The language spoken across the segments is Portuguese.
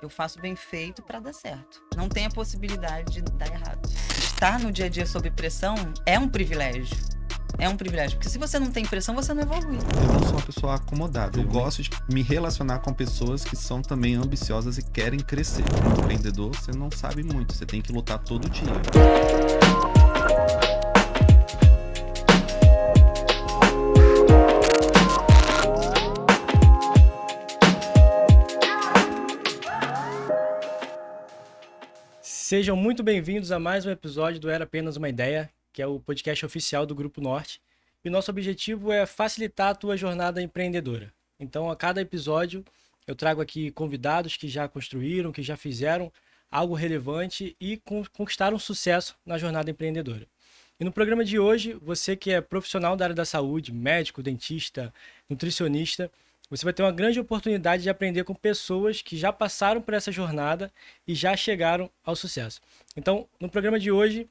Eu faço bem feito para dar certo. Não tem a possibilidade de dar errado. Estar no dia a dia sob pressão é um privilégio. É um privilégio, porque se você não tem pressão, você não evolui. Eu não sou uma pessoa acomodada. Eu gosto de me relacionar com pessoas que são também ambiciosas e querem crescer. Como empreendedor, você não sabe muito, você tem que lutar todo dia. Sejam muito bem-vindos a mais um episódio do Era Apenas Uma Ideia, que é o podcast oficial do Grupo Norte. E nosso objetivo é facilitar a tua jornada empreendedora. Então, a cada episódio, eu trago aqui convidados que já construíram, que já fizeram algo relevante e conquistaram sucesso na jornada empreendedora. E no programa de hoje, você que é profissional da área da saúde, médico, dentista, nutricionista, você vai ter uma grande oportunidade de aprender com pessoas que já passaram por essa jornada e já chegaram ao sucesso. Então, no programa de hoje,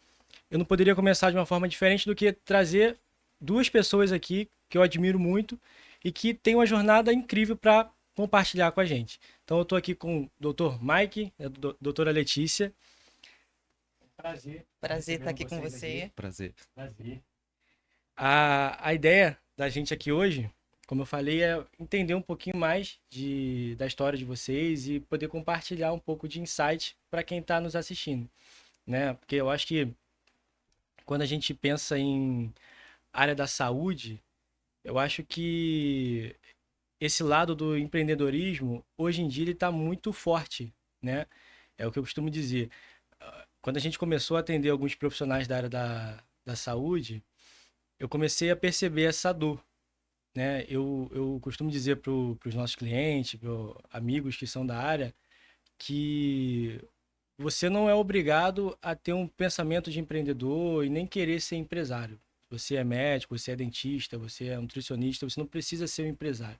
eu não poderia começar de uma forma diferente do que trazer duas pessoas aqui que eu admiro muito e que têm uma jornada incrível para compartilhar com a gente. Então, eu estou aqui com o Dr. Mike, a doutora Letícia. Prazer estar aqui com você. Prazer. A ideia da gente aqui hoje, como eu falei, é entender um pouquinho mais da história de vocês e poder compartilhar um pouco de insight para quem está nos assistindo, né? Porque eu acho que quando a gente pensa em área da saúde, eu acho que esse lado do empreendedorismo, hoje em dia, ele está muito forte, né? É o que eu costumo dizer. Quando a gente começou a atender alguns profissionais da área da saúde, eu comecei a perceber essa dor, né? Eu costumo dizer para os nossos clientes, para amigos que são da área, que você não é obrigado a ter um pensamento de empreendedor e nem querer ser empresário. Você é médico, você é dentista, você é nutricionista, você não precisa ser um empresário.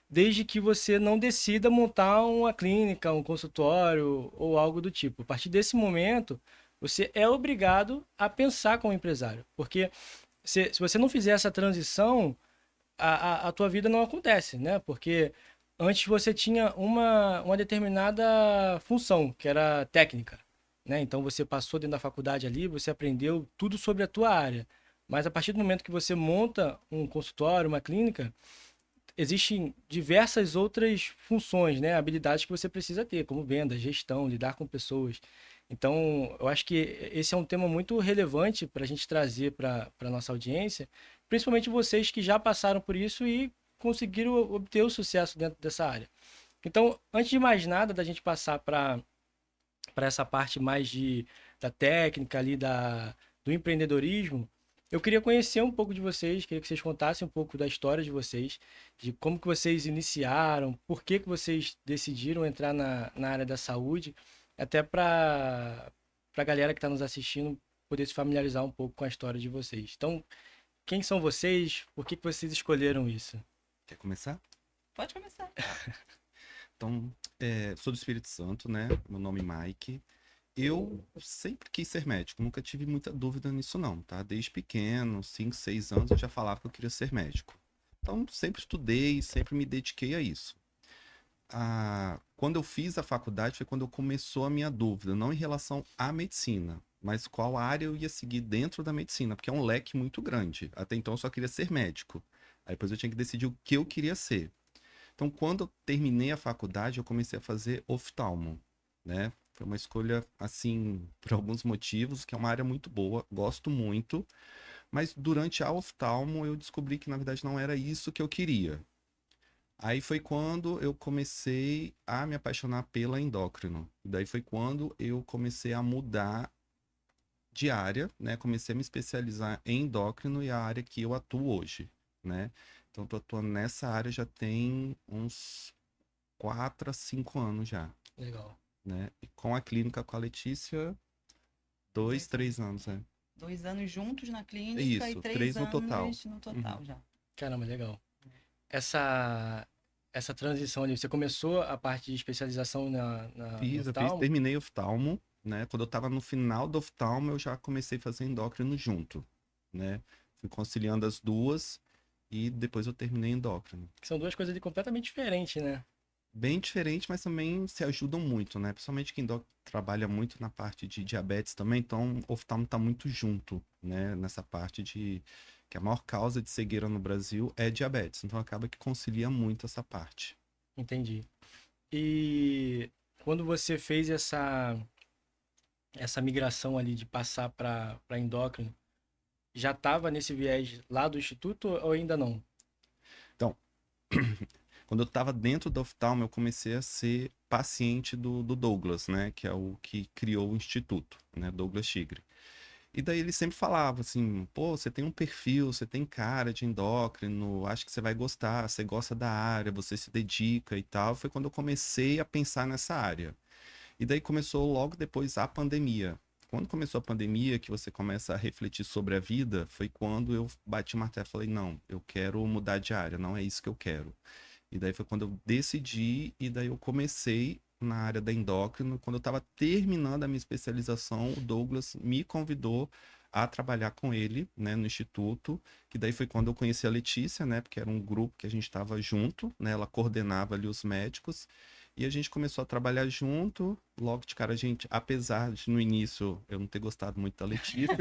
Desde que você não decida montar uma clínica, um consultório ou algo do tipo. A partir desse momento, você é obrigado a pensar como empresário. Porque se você não fizer essa transição, a tua vida não acontece, né? Porque antes você tinha uma determinada função, que era técnica, né? Então você passou dentro da faculdade ali, você aprendeu tudo sobre a tua área. Mas a partir do momento que você monta um consultório, uma clínica, existem diversas outras funções, né? Habilidades que você precisa ter, como venda, gestão, lidar com pessoas. Então, eu acho que esse é um tema muito relevante para a gente trazer para a nossa audiência, principalmente vocês que já passaram por isso e conseguiram obter o sucesso dentro dessa área. Então, antes de mais nada, da gente passar para essa parte mais da técnica ali, do empreendedorismo, eu queria conhecer um pouco de vocês, queria que vocês contassem um pouco da história de vocês, de como que vocês iniciaram, por que vocês decidiram entrar na área da saúde, até para a galera que está nos assistindo poder se familiarizar um pouco com a história de vocês. Então, quem são vocês? Por que vocês escolheram isso? Quer começar? Pode começar. Então, sou do Espírito Santo, né? Meu nome é Mike. Eu sempre quis ser médico, nunca tive muita dúvida nisso não, tá? Desde pequeno, 5, 6 anos, eu já falava que eu queria ser médico. Então, sempre estudei, sempre me dediquei a isso. Quando eu fiz a faculdade foi quando começou a minha dúvida, não em relação à medicina, mas qual área eu ia seguir dentro da medicina, porque é um leque muito grande. Até então eu só queria ser médico. Aí depois eu tinha que decidir o que eu queria ser. Então, quando eu terminei a faculdade, eu comecei a fazer oftalmo, né? Foi uma escolha, assim, por alguns motivos, que é uma área muito boa, gosto muito, mas durante a oftalmo eu descobri que, na verdade, não era isso que eu queria. Aí foi quando eu comecei a me apaixonar pela endócrino. Daí foi quando eu comecei a mudar de área, né? Comecei a me especializar em endócrino e a área que eu atuo hoje, né? Então, tô atuando nessa área já tem uns 4 a 5 anos já, Legal. né? E com a clínica com a Letícia, 2, 3 anos, né? 2 anos juntos na clínica Isso, e 3 3 no total. anos no total já. Caramba, legal. Essa transição ali, você começou a parte de especialização no Eu oftalmo? terminei oftalmo, né? Quando eu tava no final do oftalmo, eu já comecei a fazer endócrino junto, né? Fui conciliando as duas e depois eu terminei endócrino. Que são duas coisas completamente diferentes, né? bem diferente, mas também se ajudam muito, né? Principalmente quem trabalha muito na parte de diabetes também, então o oftalmo tá muito junto, né? Nessa parte de que a maior causa de cegueira no Brasil é diabetes, então acaba que concilia muito essa parte. Entendi. E quando você fez essa migração ali de passar para endócrino, já estava nesse viés lá do instituto ou ainda não? Então, quando eu estava dentro do oftalmo, eu comecei a ser paciente do Douglas, né? Que é o que criou o instituto, né? Douglas Tigre. E daí ele sempre falava assim, pô, você tem um perfil, você tem cara de endócrino, acho que você vai gostar, você gosta da área, você se dedica e tal. Foi quando eu comecei a pensar nessa área. E daí começou logo depois a pandemia. Quando começou a pandemia, que você começa a refletir sobre a vida, foi quando eu bati o martelo e falei, não, eu quero mudar de área, não é isso que eu quero. E daí foi quando eu decidi, e daí eu comecei na área da endócrino. Quando eu estava terminando a minha especialização, o Douglas me convidou a trabalhar com ele, né, no instituto, que daí foi quando eu conheci a Letícia, né, porque era um grupo que a gente estava junto, né, ela coordenava ali os médicos, e a gente começou a trabalhar junto. Logo de cara, a gente, apesar de no início eu não ter gostado muito da Letícia,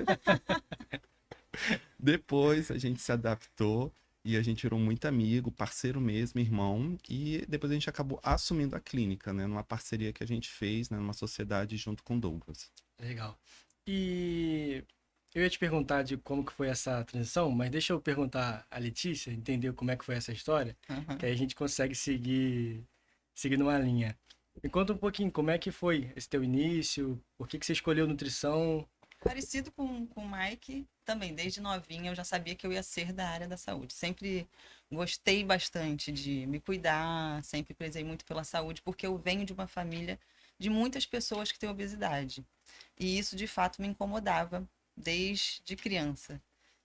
depois a gente se adaptou e a gente virou muito amigo, parceiro mesmo, irmão. E depois a gente acabou assumindo a clínica, né? Numa parceria que a gente fez, né? Numa sociedade junto com o Douglas. Legal. E eu ia te perguntar de como que foi essa transição, mas deixa eu perguntar a Letícia, entender como é que foi essa história, Uhum. que aí a gente consegue seguir numa linha. Me conta um pouquinho como é que foi esse teu início, por que que você escolheu nutrição? Parecido com o Mike, também, desde novinha eu já sabia que eu ia ser da área da saúde. Sempre gostei bastante de me cuidar, sempre prezei muito pela saúde, porque eu venho de uma família de muitas pessoas que têm obesidade. E isso, de fato, me incomodava desde criança.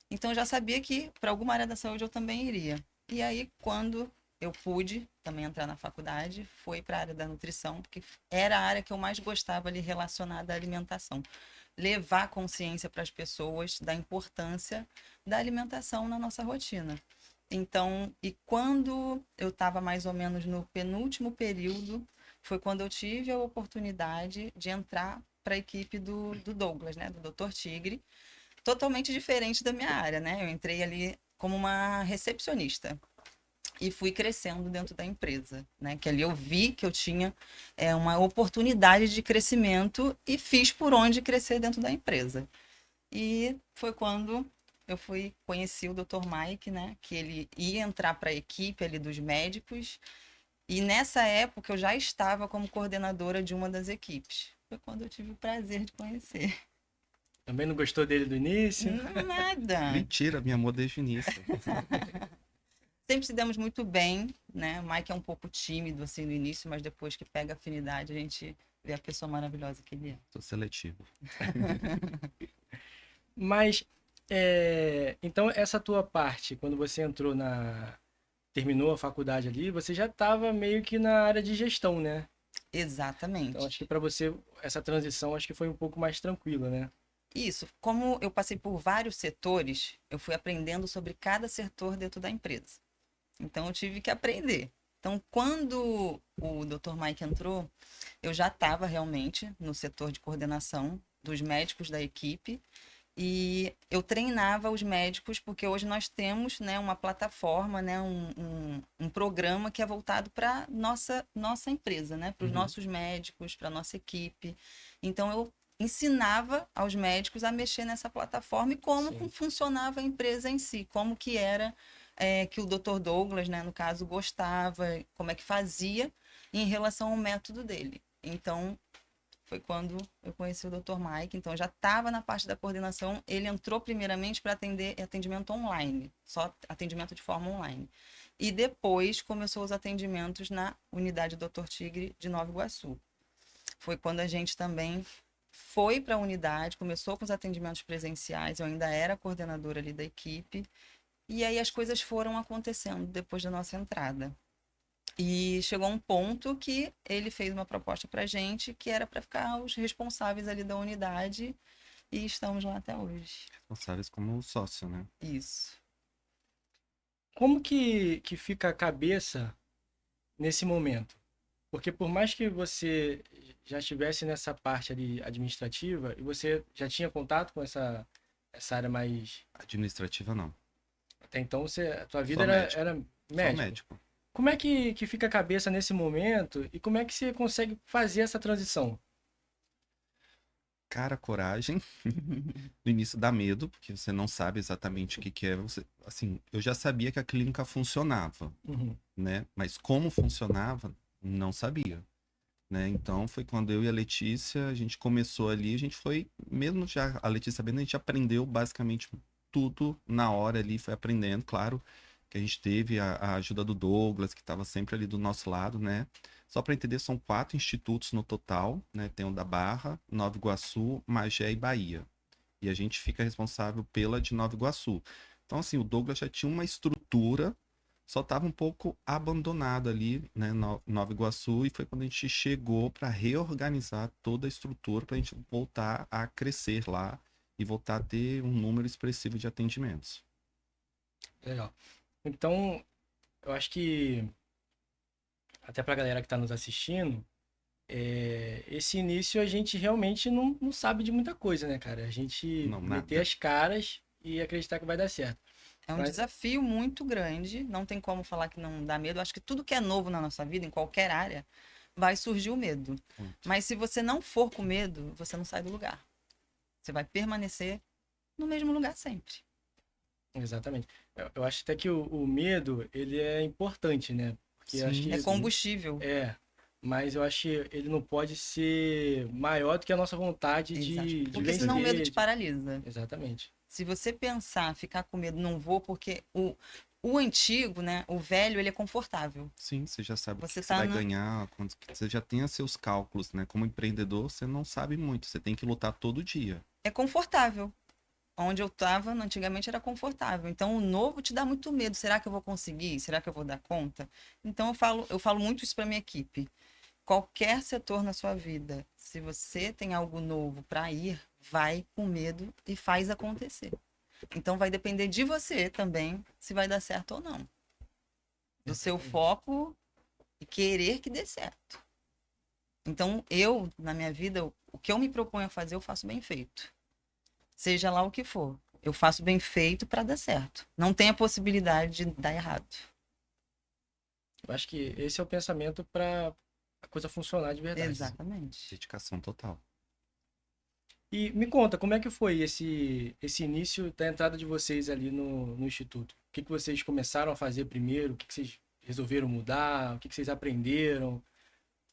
Então eu já sabia que para alguma área da saúde eu também iria. E aí, quando eu pude também entrar na faculdade, foi para a área da nutrição, porque era a área que eu mais gostava ali relacionada à alimentação. Levar consciência para as pessoas da importância da alimentação na nossa rotina. Então, e quando eu estava mais ou menos no penúltimo período, foi quando eu tive a oportunidade de entrar para a equipe do Douglas, né, do Dr. Tigre, totalmente diferente da minha área, né? Eu entrei ali como uma recepcionista e fui crescendo dentro da empresa, né? Que ali eu vi que eu tinha uma oportunidade de crescimento e fiz por onde crescer dentro da empresa. E foi quando eu fui conheci o Dr. Mike, né? Que ele ia entrar para a equipe ali dos médicos e nessa época eu já estava como coordenadora de uma das equipes. Foi quando eu tive o prazer de conhecer. Também não gostou dele do início? Nada. Mentira, me amou desde o início. Sempre se demos muito bem, né? O Mike é um pouco tímido assim no início, mas depois que pega afinidade, a gente vê a pessoa maravilhosa que ele é. Sou seletivo. Mas, então essa tua parte, quando você entrou terminou a faculdade ali, você já estava meio que na área de gestão, né? Então Exatamente. acho que para você essa transição acho que foi um pouco mais tranquila, né? Isso. Como eu passei por vários setores, eu fui aprendendo sobre cada setor dentro da empresa. Então eu tive que aprender. Então, quando o Dr. Mike entrou, eu já estava realmente no setor de coordenação dos médicos da equipe. E eu treinava os médicos, porque hoje nós temos, né, uma plataforma, né, um programa que é voltado para nossa empresa, né, para os Uhum. nossos médicos, para a nossa equipe. Então, eu ensinava aos médicos a mexer nessa plataforma e como Sim. funcionava a empresa em si, como que era que o Dr. Douglas, né, no caso, gostava, como é que fazia em relação ao método dele. Então, foi quando eu conheci o Dr. Mike, então eu já estava na parte da coordenação. Ele entrou primeiramente para atender atendimento online, só atendimento de forma online. E depois começou os atendimentos na unidade Dr. Tigre de Nova Iguaçu. Foi quando a gente também foi para a unidade, começou com os atendimentos presenciais, eu ainda era coordenadora ali da equipe, e aí as coisas foram acontecendo depois da nossa entrada. E chegou um ponto que ele fez uma proposta para gente que era para ficar os responsáveis ali da unidade e estamos lá até hoje. Responsáveis como sócio, né? Isso. Como que fica a cabeça nesse momento? Porque por mais que você já estivesse nessa parte ali administrativa, e você já tinha contato com essa área mais. Administrativa, não. Até então, a tua vida Só médico. era Só médico. médico. Como é que fica a cabeça nesse momento e como é que você consegue fazer essa transição? Cara, coragem. No início dá medo, porque você não sabe exatamente o que que é. Você, assim, eu já sabia que a clínica funcionava, Uhum. né? Mas como funcionava, não sabia, né? Então foi quando eu e a Letícia, a gente começou ali, a gente foi, mesmo já a Letícia sabendo, a gente aprendeu basicamente tudo na hora ali, foi aprendendo, claro, que a gente teve a ajuda do Douglas, que estava sempre ali do nosso lado, né? Só para entender, são 4 institutos no total, né? Tem o da Barra, Nova Iguaçu, Magé e Bahia. E a gente fica responsável pela de Nova Iguaçu. Então, assim, o Douglas já tinha uma estrutura, só estava um pouco abandonado ali, né, Nova Iguaçu, e foi quando a gente chegou para reorganizar toda a estrutura para a gente voltar a crescer lá e voltar a ter um número expressivo de atendimentos. Legal. Então, eu acho que, até pra galera que tá nos assistindo, esse início a gente realmente não sabe de muita coisa, né, cara? A gente Não, meter nada. as caras e acreditar que vai dar certo. É um Mas, desafio muito grande, não tem como falar que não dá medo. Eu acho que tudo que é novo na nossa vida, em qualquer área, vai surgir o medo. Muito. Mas se você não for com medo, você não sai do lugar. Você vai permanecer no mesmo lugar sempre. exatamente. Eu acho até que o medo, ele é importante, né? Porque eu acho Sim, É que sim. combustível. mas eu acho que ele não pode ser maior do que a nossa vontade Exato. de Porque senão o medo vencer. te paralisa. Exatamente. Se você pensar, ficar com medo, não vou, porque o antigo, né? O velho, ele é confortável. Sim, você já sabe o que Você que você tá vai no. ganhar, você já tem os seus cálculos, né? Como empreendedor, você não sabe muito, você tem que lutar todo dia. É confortável. Onde eu estava antigamente era confortável. Então o novo te dá muito medo. Será que eu vou conseguir? Será que eu vou dar conta? Então eu falo muito isso para minha equipe. Qualquer setor na sua vida, se você tem algo novo para ir, vai com medo e faz acontecer. Então vai depender de você também se vai dar certo ou não. Do seu foco e querer que dê certo. Então eu, na minha vida, o que eu me proponho a fazer, eu faço bem feito. Seja lá o que for. Eu faço bem feito para dar certo. Não tem a possibilidade de dar errado. Eu acho que esse é o pensamento para a coisa funcionar de verdade. Exatamente. Dedicação total. E me conta, como é que foi esse início da entrada de vocês ali no Instituto? O que vocês começaram a fazer primeiro? O que vocês resolveram mudar? O que vocês aprenderam?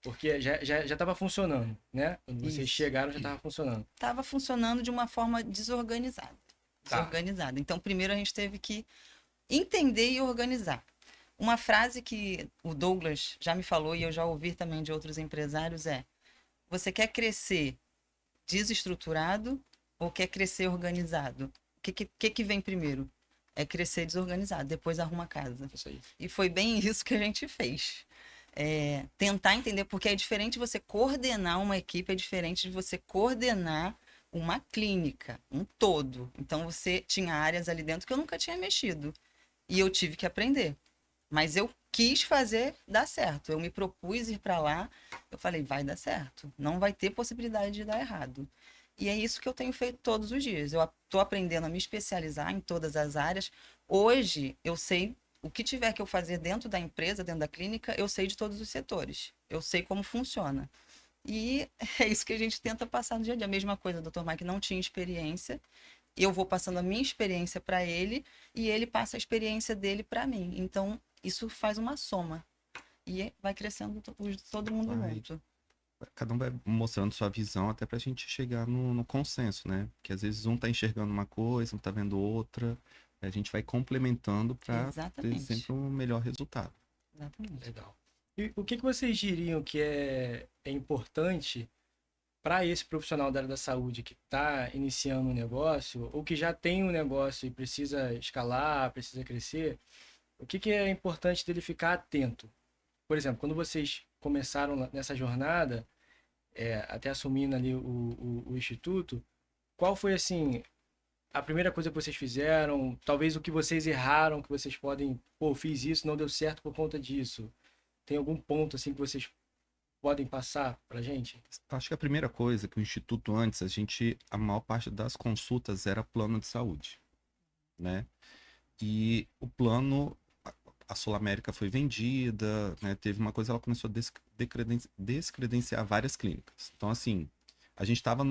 Porque já estava funcionando, né? Quando vocês Isso. chegaram, já estava funcionando. Estava funcionando de uma forma desorganizada. Tá. Desorganizada. Então, primeiro a gente teve que entender e organizar. Uma frase que o Douglas já me falou e eu já ouvi também de outros empresários é: você quer crescer desestruturado ou quer crescer organizado? O que vem primeiro? É crescer desorganizado, depois arruma a casa. Isso aí. E foi bem isso que a gente fez. Tentar entender, porque é diferente você coordenar uma equipe, é diferente de você coordenar uma clínica, um todo. Então você tinha áreas ali dentro que eu nunca tinha mexido. E eu tive que aprender. Mas eu quis fazer dar certo. Eu me propus ir para lá. Eu falei, vai dar certo. Não vai ter possibilidade de dar errado. E é isso que eu tenho feito todos os dias. Eu estou aprendendo a me especializar em todas as áreas. Hoje, eu sei o que tiver que eu fazer dentro da empresa, dentro da clínica, eu sei de todos os setores. Eu sei como funciona. E é isso que a gente tenta passar no dia a dia. A mesma coisa, o Dr. Mike não tinha experiência. Eu vou passando a minha experiência para ele e ele passa a experiência dele para mim. Então, isso faz uma soma. E vai crescendo todo mundo Vai. junto. Cada um vai mostrando sua visão até pra gente chegar no consenso, né? Que às vezes um tá enxergando uma coisa, um tá vendo outra. A gente vai complementando pra ter Exatamente. sempre um melhor resultado. Exatamente. Legal. E o que vocês diriam que é importante para esse profissional da área da saúde que está iniciando um negócio ou que já tem um negócio e precisa escalar, precisa crescer? O que é importante dele ficar atento? Por exemplo, quando vocês começaram nessa jornada, até assumindo ali o instituto, qual foi assim a primeira coisa que vocês fizeram? Talvez o que vocês erraram, que vocês podem, pô, fiz isso, não deu certo por conta disso. Tem algum ponto assim que vocês podem passar para a gente? Acho que a primeira coisa que o Instituto antes, a maior parte das consultas era plano de saúde, né? E o plano, a Sul América foi vendida, né? Teve uma coisa, ela começou a descredenciar várias clínicas. Então, assim, a gente estava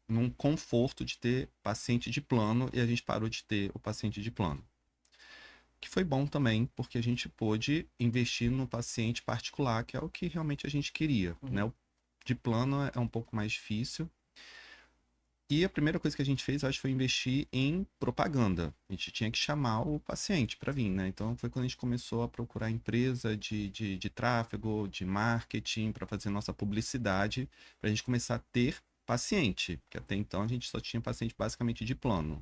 num conforto de ter paciente de plano e a gente parou de ter o paciente de plano. Que foi bom também, porque a gente pôde investir no paciente particular, que é o que realmente a gente queria, né? O de plano é um pouco mais difícil. E a primeira coisa que a gente fez, eu acho, foi investir em propaganda. A gente tinha que chamar o paciente para vir, né? Então foi quando a gente começou a procurar empresa de tráfego, de marketing, para fazer nossa publicidade, para a gente começar a ter paciente, porque até então a gente só tinha paciente basicamente de plano.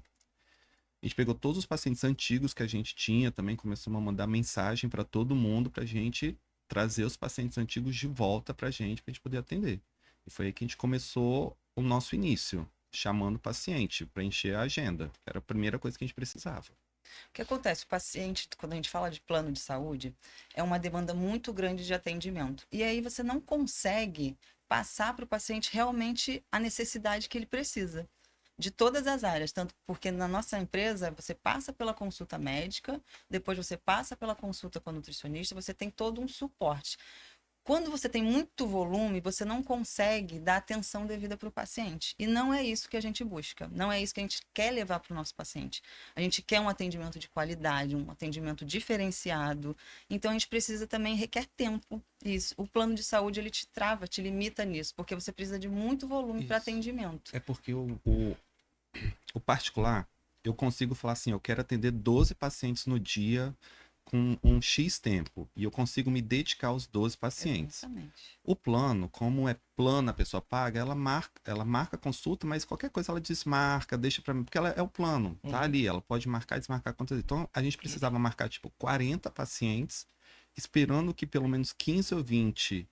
A gente pegou todos os pacientes antigos que a gente tinha, também começamos a mandar mensagem para todo mundo para a gente trazer os pacientes antigos de volta para a gente poder atender. E foi aí que a gente começou o nosso início, chamando o paciente para encher a agenda. Era a primeira coisa que a gente precisava. O que acontece? O paciente, quando a gente fala de plano de saúde, é uma demanda muito grande de atendimento. E aí você não consegue passar para o paciente realmente a necessidade que ele precisa. De todas as áreas, tanto porque na nossa empresa você passa pela consulta médica, depois você passa pela consulta com a nutricionista, você tem todo um suporte. Quando você tem muito volume, você não consegue dar atenção devida para o paciente. E não é isso que a gente busca. Não é isso que a gente quer levar para o nosso paciente. A gente quer um atendimento de qualidade, um atendimento diferenciado. Então, a gente precisa também, requer tempo. Isso. O plano de saúde, ele te trava, te limita nisso, porque você precisa de muito volume para atendimento. É porque o particular, eu consigo falar assim, eu quero atender 12 pacientes no dia, com um X tempo, e eu consigo me dedicar aos 12 pacientes. Exatamente. O plano, como é plano, a pessoa paga, ela marca a consulta, mas qualquer coisa ela desmarca, deixa para mim, porque ela é o plano, tá ali, ela pode marcar e desmarcar quantas vezes. Então, a gente precisava marcar, tipo, 40 pacientes, esperando que pelo menos 15 ou 20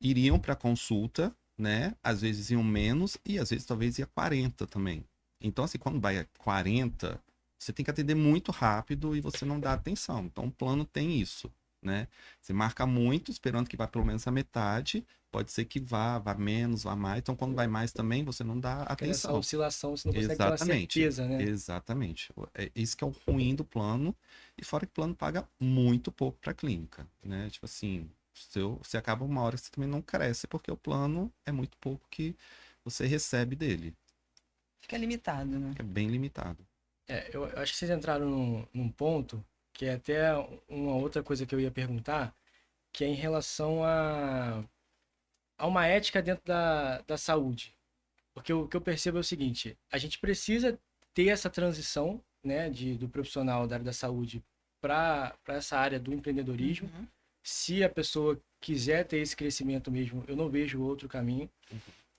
iriam para consulta, né? Às vezes iam menos e às vezes talvez ia 40 também. Então, assim, quando vai a 40, você tem que atender muito rápido e você não dá atenção. Então, o plano tem isso, né? Você marca muito, esperando que vá pelo menos a metade. Pode ser que vá menos, vá mais. Então, quando vai mais também, você não dá atenção. Essa oscilação, você não consegue Exatamente. ter uma certeza, né? Exatamente. É isso que é o ruim do plano. E fora que o plano paga muito pouco para a clínica, né? Tipo assim, você acaba uma hora que você também não cresce, porque o plano é muito pouco que você recebe dele. Fica limitado, né? É bem limitado. Eu acho que vocês entraram num ponto que é até uma outra coisa que eu ia perguntar, que é em relação a uma ética dentro da saúde. Porque o que eu percebo é o seguinte, a gente precisa ter essa transição, né, do profissional da área da saúde para essa área do empreendedorismo. Uhum. Se a pessoa quiser ter esse crescimento mesmo, eu não vejo outro caminho.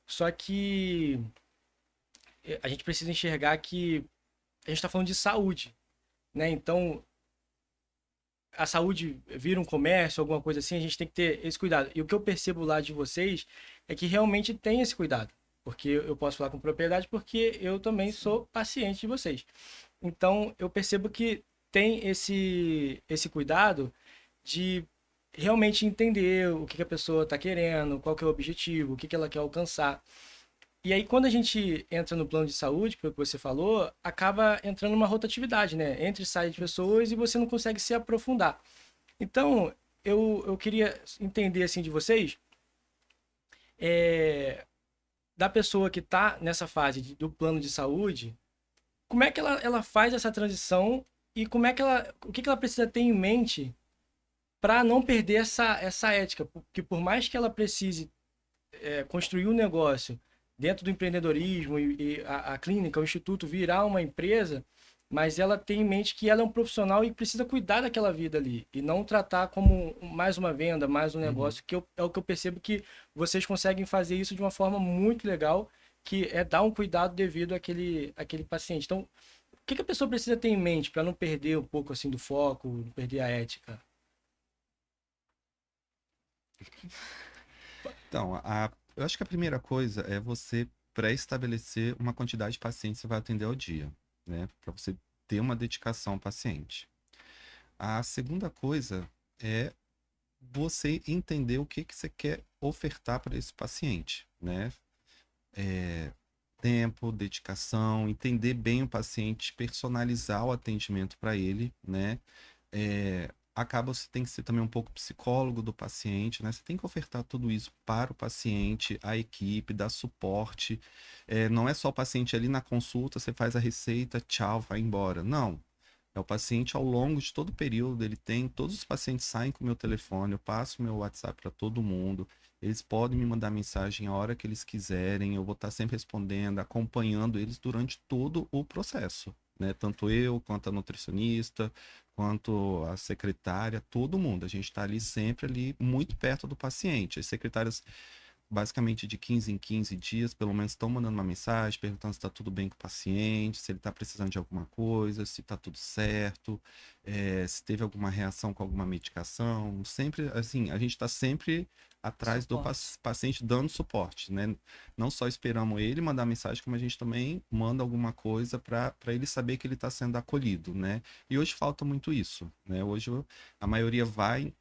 Só que a gente precisa enxergar que a gente está falando de saúde, né? Então, a saúde vira um comércio, alguma coisa assim, a gente tem que ter esse cuidado. E o que eu percebo lá de vocês é que realmente tem esse cuidado. Porque eu posso falar com propriedade, porque eu também sou paciente de vocês. Então, eu percebo que tem esse cuidado de realmente entender o que a pessoa está querendo, qual que é o objetivo, o que ela quer alcançar. E aí, quando a gente entra no plano de saúde, pelo que você falou, acaba entrando uma rotatividade, né? Entra e sai de pessoas e você não consegue se aprofundar. Então, eu queria entender, assim, de vocês, da pessoa que está nessa fase do plano de saúde, como é que ela faz essa transição e como é que o que ela precisa ter em mente para não perder essa ética? Porque por mais que ela precise construir um negócio dentro do empreendedorismo e a clínica, o instituto virar uma empresa, mas ela tem em mente que ela é um profissional e precisa cuidar daquela vida ali e não tratar como mais uma venda, mais um negócio, que é o que eu percebo que vocês conseguem fazer isso de uma forma muito legal, que é dar um cuidado devido àquele paciente. Então, o que a pessoa precisa ter em mente para não perder um pouco assim do foco, não perder a ética? Então, eu acho que a primeira coisa é você pré-estabelecer uma quantidade de pacientes que você vai atender ao dia, né? Para você ter uma dedicação ao paciente. A segunda coisa é você entender o que que você quer ofertar para esse paciente, né? É, tempo, dedicação, entender bem o paciente, personalizar o atendimento para ele, né? Acaba você tem que ser também um pouco psicólogo do paciente, né? Você tem que ofertar tudo isso para o paciente, a equipe, dar suporte. Não é só o paciente ali na consulta, você faz a receita, tchau, vai embora. Não. É o paciente ao longo de todo o período, ele tem, todos os pacientes saem com o meu telefone, eu passo o meu WhatsApp para todo mundo, eles podem me mandar mensagem a hora que eles quiserem, eu vou estar sempre respondendo, acompanhando eles durante todo o processo, né? Tanto eu, quanto a nutricionista, quanto a secretária, todo mundo. A gente está ali sempre ali muito perto do paciente. As secretárias basicamente de 15 em 15 dias, pelo menos estão mandando uma mensagem, perguntando se está tudo bem com o paciente, se ele está precisando de alguma coisa, se está tudo certo, se teve alguma reação com alguma medicação. Sempre, assim, a gente está sempre atrás do Suporte. paciente dando suporte, né? Não só esperamos ele mandar mensagem, como a gente também manda alguma coisa para ele saber que ele está sendo acolhido, né? E hoje falta muito isso, né? Hoje a maioria vai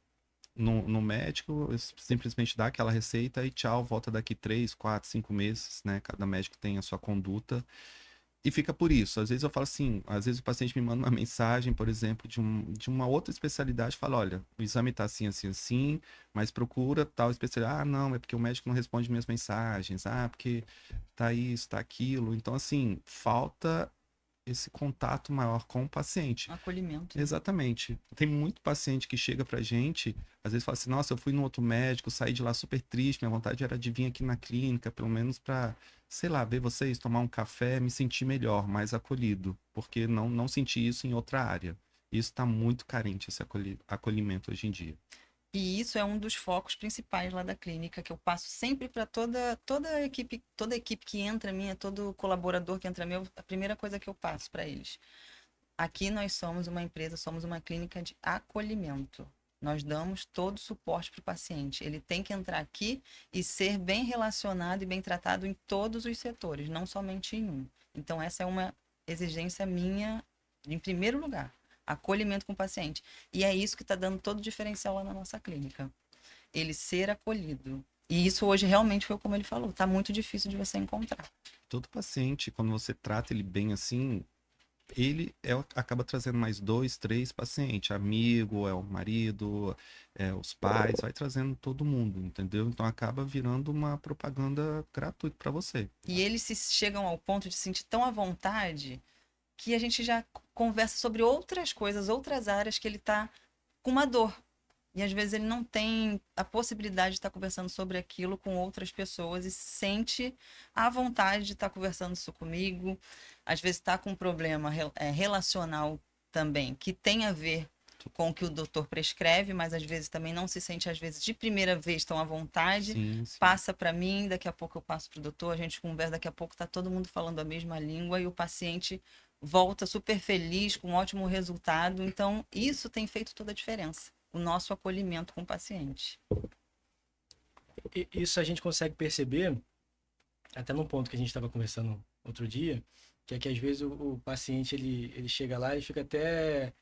no médico, simplesmente dá aquela receita e tchau, volta daqui 3, 4, 5 meses, né? Cada médico tem a sua conduta e fica por isso. Às vezes eu falo assim, às vezes o paciente me manda uma mensagem, por exemplo, de uma outra especialidade, fala, olha, o exame tá assim, assim, assim, mas procura tal especialidade. Ah, não, é porque o médico não responde minhas mensagens. Ah, porque tá isso, tá aquilo. Então, assim, falta esse contato maior com o paciente. Acolhimento, né? Exatamente. Tem muito paciente que chega pra gente, às vezes fala assim: nossa, eu fui no outro médico, saí de lá super triste, minha vontade era de vir aqui na clínica, pelo menos pra, sei lá, ver vocês, tomar um café, me sentir melhor, mais acolhido, porque não senti isso em outra área. Isso está muito carente, esse acolhimento hoje em dia. E isso é um dos focos principais lá da clínica, que eu passo sempre para toda a equipe que entra minha, todo colaborador que entra meu, a primeira coisa que eu passo para eles. Aqui nós somos uma empresa, somos uma clínica de acolhimento. Nós damos todo o suporte para o paciente. Ele tem que entrar aqui e ser bem relacionado e bem tratado em todos os setores, não somente em um. Então, essa é uma exigência minha, em primeiro lugar, acolhimento com o paciente. E é isso que está dando todo o diferencial lá na nossa clínica. Ele ser acolhido. E isso hoje realmente foi como ele falou, está muito difícil de você encontrar. Todo paciente, quando você trata ele bem assim, acaba trazendo mais 2, 3 pacientes, amigo, é o marido, é os pais, vai trazendo todo mundo, entendeu? Então acaba virando uma propaganda gratuita para você. E eles se chegam ao ponto de se sentir tão à vontade que a gente já conversa sobre outras coisas, outras áreas que ele está com uma dor. E às vezes ele não tem a possibilidade de estar conversando sobre aquilo com outras pessoas e sente a vontade de estar conversando isso comigo. Às vezes está com um problema relacional também, que tem a ver com o que o doutor prescreve, mas às vezes também não se sente, às vezes, de primeira vez tão à vontade. Sim, sim. Passa para mim, daqui a pouco eu passo para o doutor, a gente conversa, daqui a pouco está todo mundo falando a mesma língua e o paciente volta super feliz, com um ótimo resultado. Então, isso tem feito toda a diferença, o nosso acolhimento com o paciente. Isso a gente consegue perceber, até num ponto que a gente estava conversando outro dia, que é que às vezes o paciente ele chega lá e fica até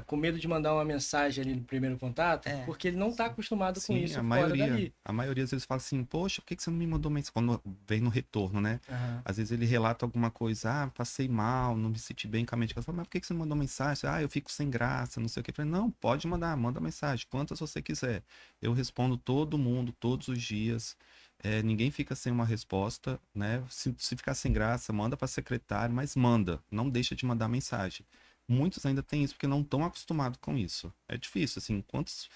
com medo de mandar uma mensagem ali no primeiro contato, É, porque ele não está acostumado com Sim, isso fora dali. a maioria às vezes fala assim, poxa, por que que você não me mandou mensagem? Quando vem no retorno, né? Aham. Às vezes ele relata alguma coisa, ah, passei mal, não me senti bem com a medicação. Fala, mas por que que você não mandou mensagem? Ah, eu fico sem graça, não sei o que. Eu falei, não, pode mandar, manda mensagem, quantas você quiser. Eu respondo todo mundo, todos os dias. Ninguém fica sem uma resposta, né? Se ficar sem graça, manda para secretário, mas manda, não deixa de mandar mensagem. Muitos ainda têm isso porque não estão acostumados com isso. É difícil, assim, quantos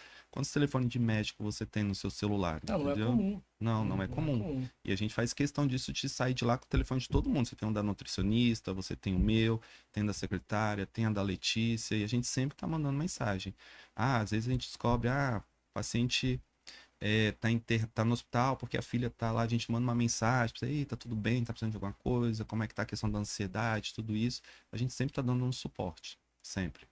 telefones de médico você tem no seu celular, Não, não é entendeu? comum. Não, Não, não é não é comum. comum. E a gente faz questão disso de sair de lá com o telefone de todo mundo. Você tem um da nutricionista, você tem o meu, tem da secretária, tem a da Letícia, e a gente sempre tá mandando mensagem. Ah, às vezes a gente descobre, o paciente tá no hospital porque a filha tá lá, a gente manda uma mensagem, ei, tá tudo bem, tá precisando de alguma coisa, como é que tá a questão da ansiedade, tudo isso. A gente sempre tá dando um suporte, sempre.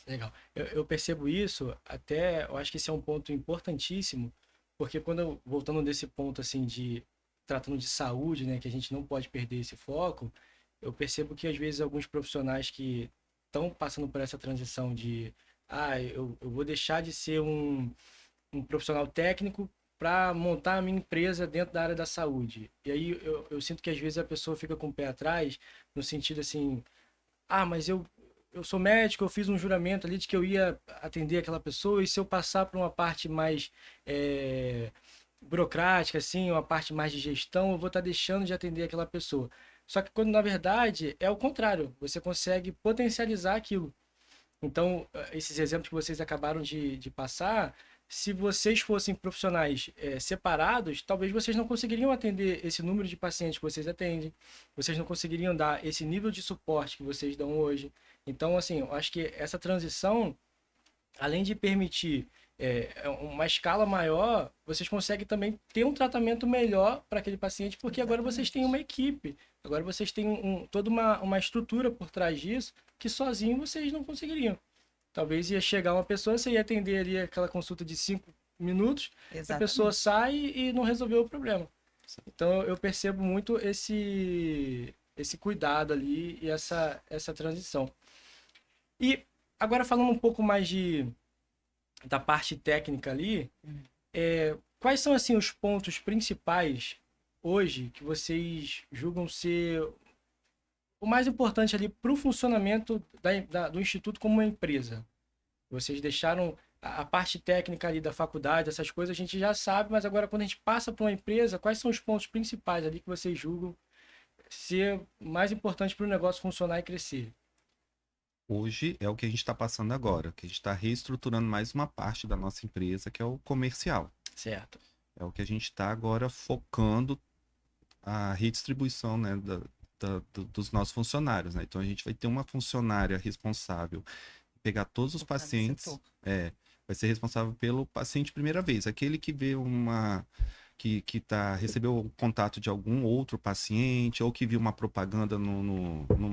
Legal. Eu percebo isso, até eu acho que esse é um ponto importantíssimo, porque voltando desse ponto assim de tratando de saúde, né, que a gente não pode perder esse foco, eu percebo que às vezes alguns profissionais que estão passando por essa transição de eu vou deixar de ser um profissional técnico para montar a minha empresa dentro da área da saúde. E aí eu sinto que às vezes a pessoa fica com o pé atrás, no sentido assim, mas eu sou médico, eu fiz um juramento ali de que eu ia atender aquela pessoa, e se eu passar para uma parte mais burocrática, assim, uma parte mais de gestão, eu vou estar deixando de atender aquela pessoa. Só que quando na verdade é o contrário, você consegue potencializar aquilo. Então, esses exemplos que vocês acabaram de passar, se vocês fossem profissionais separados, talvez vocês não conseguiriam atender esse número de pacientes que vocês atendem, vocês não conseguiriam dar esse nível de suporte que vocês dão hoje. Então, assim, eu acho que essa transição, além de permitir uma escala maior, vocês conseguem também ter um tratamento melhor para aquele paciente, porque agora vocês têm uma equipe, agora vocês têm toda uma estrutura por trás disso, que sozinho vocês não conseguiriam. Talvez ia chegar uma pessoa, você ia atender ali aquela consulta de 5 minutos, a pessoa sai e não resolveu o problema. Então eu percebo muito esse cuidado ali e essa transição. E agora falando um pouco mais da parte técnica ali, quais são assim os pontos principais hoje que vocês julgam ser o mais importante ali para o funcionamento do Instituto como uma empresa? Vocês deixaram a parte técnica ali da faculdade, essas coisas a gente já sabe, mas agora quando a gente passa para uma empresa, quais são os pontos principais ali que vocês julgam ser mais importante para o negócio funcionar e crescer? Hoje é o que a gente está passando agora, que a gente está reestruturando mais uma parte da nossa empresa, que é o comercial. Certo. É o que a gente está agora focando a redistribuição, né, dos nossos funcionários, né? Então a gente vai ter uma funcionária responsável por pegar todos os pacientes, vai ser responsável pelo paciente primeira vez, aquele que vê recebeu o contato de algum outro paciente, ou que viu uma propaganda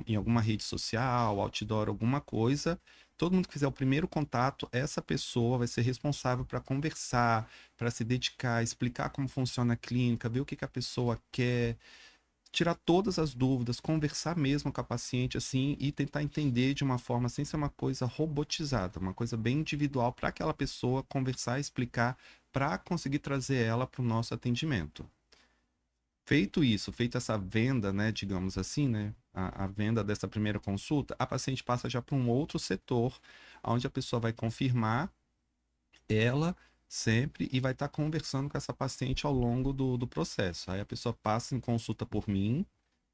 em alguma rede social, outdoor, alguma coisa. Todo mundo que fizer o primeiro contato, essa pessoa vai ser responsável para conversar, para se dedicar, explicar como funciona a clínica, ver o que a pessoa quer, tirar todas as dúvidas, conversar mesmo com a paciente assim e tentar entender de uma forma sem ser uma coisa robotizada, uma coisa bem individual para aquela pessoa conversar, explicar, para conseguir trazer ela para o nosso atendimento. Feito isso, feita essa venda, né, digamos assim, né, a venda dessa primeira consulta, a paciente passa já para um outro setor, onde a pessoa vai confirmar ela sempre e vai estar conversando com essa paciente ao longo do processo. Aí a pessoa passa em consulta por mim,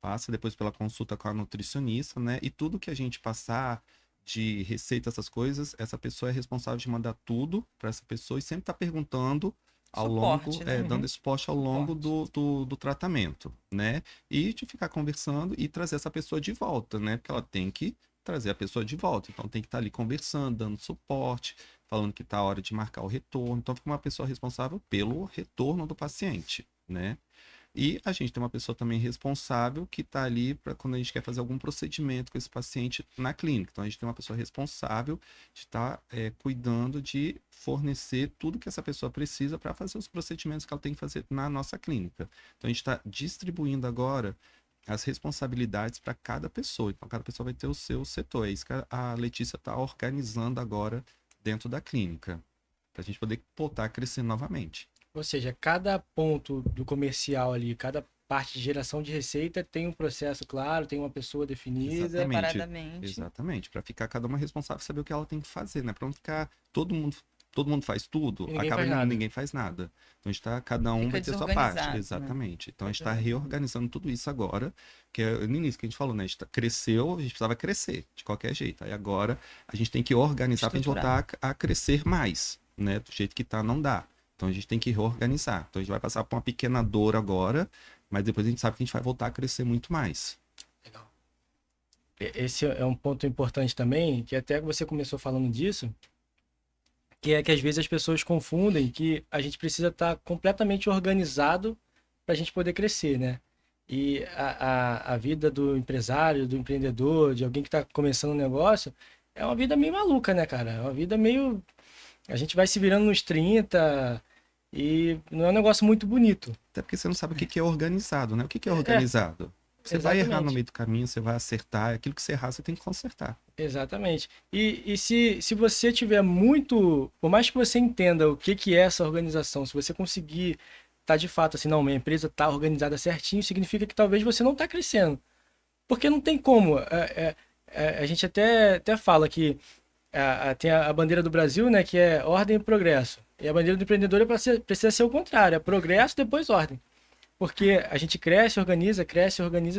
passa depois pela consulta com a nutricionista, né, e tudo que a gente passar de receita, essas coisas, essa pessoa é responsável de mandar tudo para essa pessoa e sempre tá perguntando ao Suporte, longo, né? dando esse suporte ao longo do tratamento, né? E de ficar conversando e trazer essa pessoa de volta, né? Porque ela tem que trazer a pessoa de volta, então tem que estar ali conversando, dando suporte, falando que tá a hora de marcar o retorno, então fica uma pessoa responsável pelo retorno do paciente, né? E a gente tem uma pessoa também responsável que está ali para quando a gente quer fazer algum procedimento com esse paciente na clínica. Então a gente tem uma pessoa responsável de estar cuidando de fornecer tudo que essa pessoa precisa para fazer os procedimentos que ela tem que fazer na nossa clínica. Então a gente está distribuindo agora as responsabilidades para cada pessoa. Então cada pessoa vai ter o seu setor. É isso que a Letícia está organizando agora dentro da clínica, para a gente poder voltar a crescer novamente. Ou seja, cada ponto do comercial ali, cada parte de geração de receita tem um processo claro, tem uma pessoa definida. Separadamente. Exatamente, para ficar cada uma responsável, saber o que ela tem que fazer, né? Para não ficar todo mundo faz tudo, ninguém faz nada. Então a gente tá, cada um Fica vai ter sua parte. desorganizado, né? Exatamente. Então a gente está reorganizando tudo isso agora, que é no início que a gente falou, né? A gente cresceu, a gente precisava crescer de qualquer jeito. Aí agora a gente tem que organizar para a gente voltar a crescer mais, né? Do jeito que tá, não dá. Então a gente tem que reorganizar. Então a gente vai passar por uma pequena dor agora, mas depois a gente sabe que a gente vai voltar a crescer muito mais. Legal. Esse é um ponto importante também, que até você começou falando disso, que é que às vezes as pessoas confundem que a gente precisa estar completamente organizado para a gente poder crescer, né? E a vida do empresário, do empreendedor, de alguém que está começando um negócio, é uma vida meio maluca, né, cara? É uma vida meio... A gente vai se virando nos 30 e não é um negócio muito bonito. Até porque você não sabe o que é organizado, né? O que é organizado? Você vai errar no Exatamente. meio do caminho, você vai acertar. Aquilo que você errar, você tem que consertar. Exatamente. E se você tiver muito. Por mais que você entenda o que é essa organização, se você conseguir tá de fato assim, não, minha empresa tá organizada certinho, significa que talvez você não tá crescendo. Porque não tem como. A gente até fala que tem a bandeira do Brasil, né, que é ordem e progresso. E a bandeira do empreendedor precisa ser o contrário, é progresso, depois ordem. Porque a gente cresce, organiza,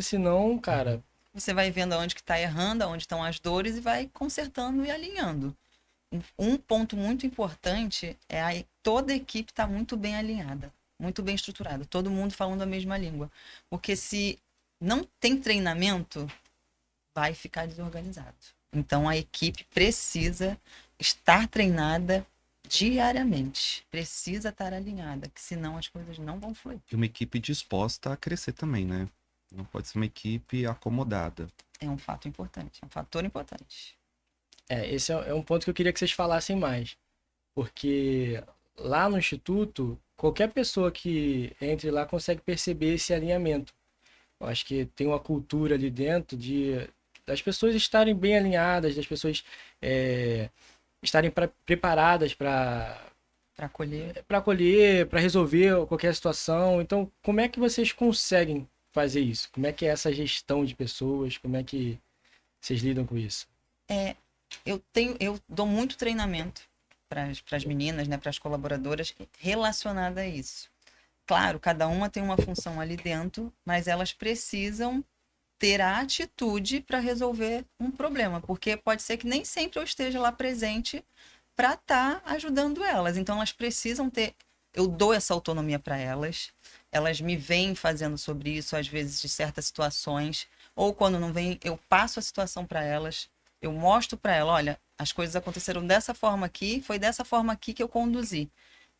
senão, cara, Você vai vendo aonde que está errando, aonde estão as dores e vai consertando e alinhando. Um ponto muito importante é toda a equipe estar muito bem alinhada, muito bem estruturada, todo mundo falando a mesma língua. Porque se não tem treinamento, vai ficar desorganizado. Então a equipe precisa estar treinada diariamente, precisa estar alinhada, que senão as coisas não vão fluir. E uma equipe disposta a crescer também, né? Não pode ser uma equipe acomodada. É um fato importante, é um fator importante. esse é um ponto que eu queria que vocês falassem mais. Porque lá no Instituto, qualquer pessoa que entre lá consegue perceber esse alinhamento. Eu acho que tem uma cultura ali dentro das pessoas estarem bem alinhadas, das pessoas estarem preparadas Para acolher. para acolher, para resolver qualquer situação. Então, como é que vocês conseguem fazer isso? Como é que é essa gestão de pessoas? Como é que vocês lidam com isso? Eu dou muito treinamento para as meninas, né, para as colaboradoras relacionada a isso. Claro, cada uma tem uma função ali dentro, mas elas precisam ter a atitude para resolver um problema, porque pode ser que nem sempre eu esteja lá presente para estar ajudando elas. Então elas precisam ter, eu dou essa autonomia para elas me veem fazendo sobre isso, às vezes de certas situações, ou quando não vem, eu passo a situação para elas, eu mostro para ela, olha, as coisas aconteceram dessa forma aqui, foi dessa forma aqui que eu conduzi.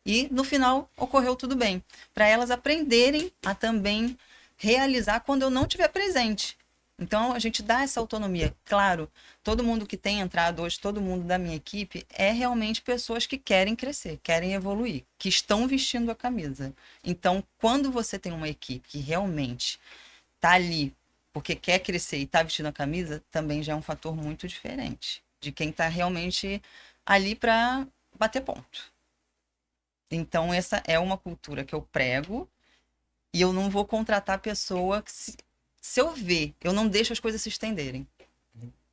E no final ocorreu tudo bem, para elas aprenderem a também realizar quando eu não estiver presente. Então a gente dá essa autonomia. Claro, todo mundo que tem entrado hoje, todo mundo da minha equipe é realmente pessoas que querem crescer, querem evoluir, que estão vestindo a camisa. Então, quando você tem uma equipe que realmente está ali porque quer crescer e está vestindo a camisa, também já é um fator muito diferente de quem está realmente ali para bater ponto. Então, essa é uma cultura que eu prego e eu não vou contratar pessoa que, se eu ver, eu não deixo as coisas se estenderem.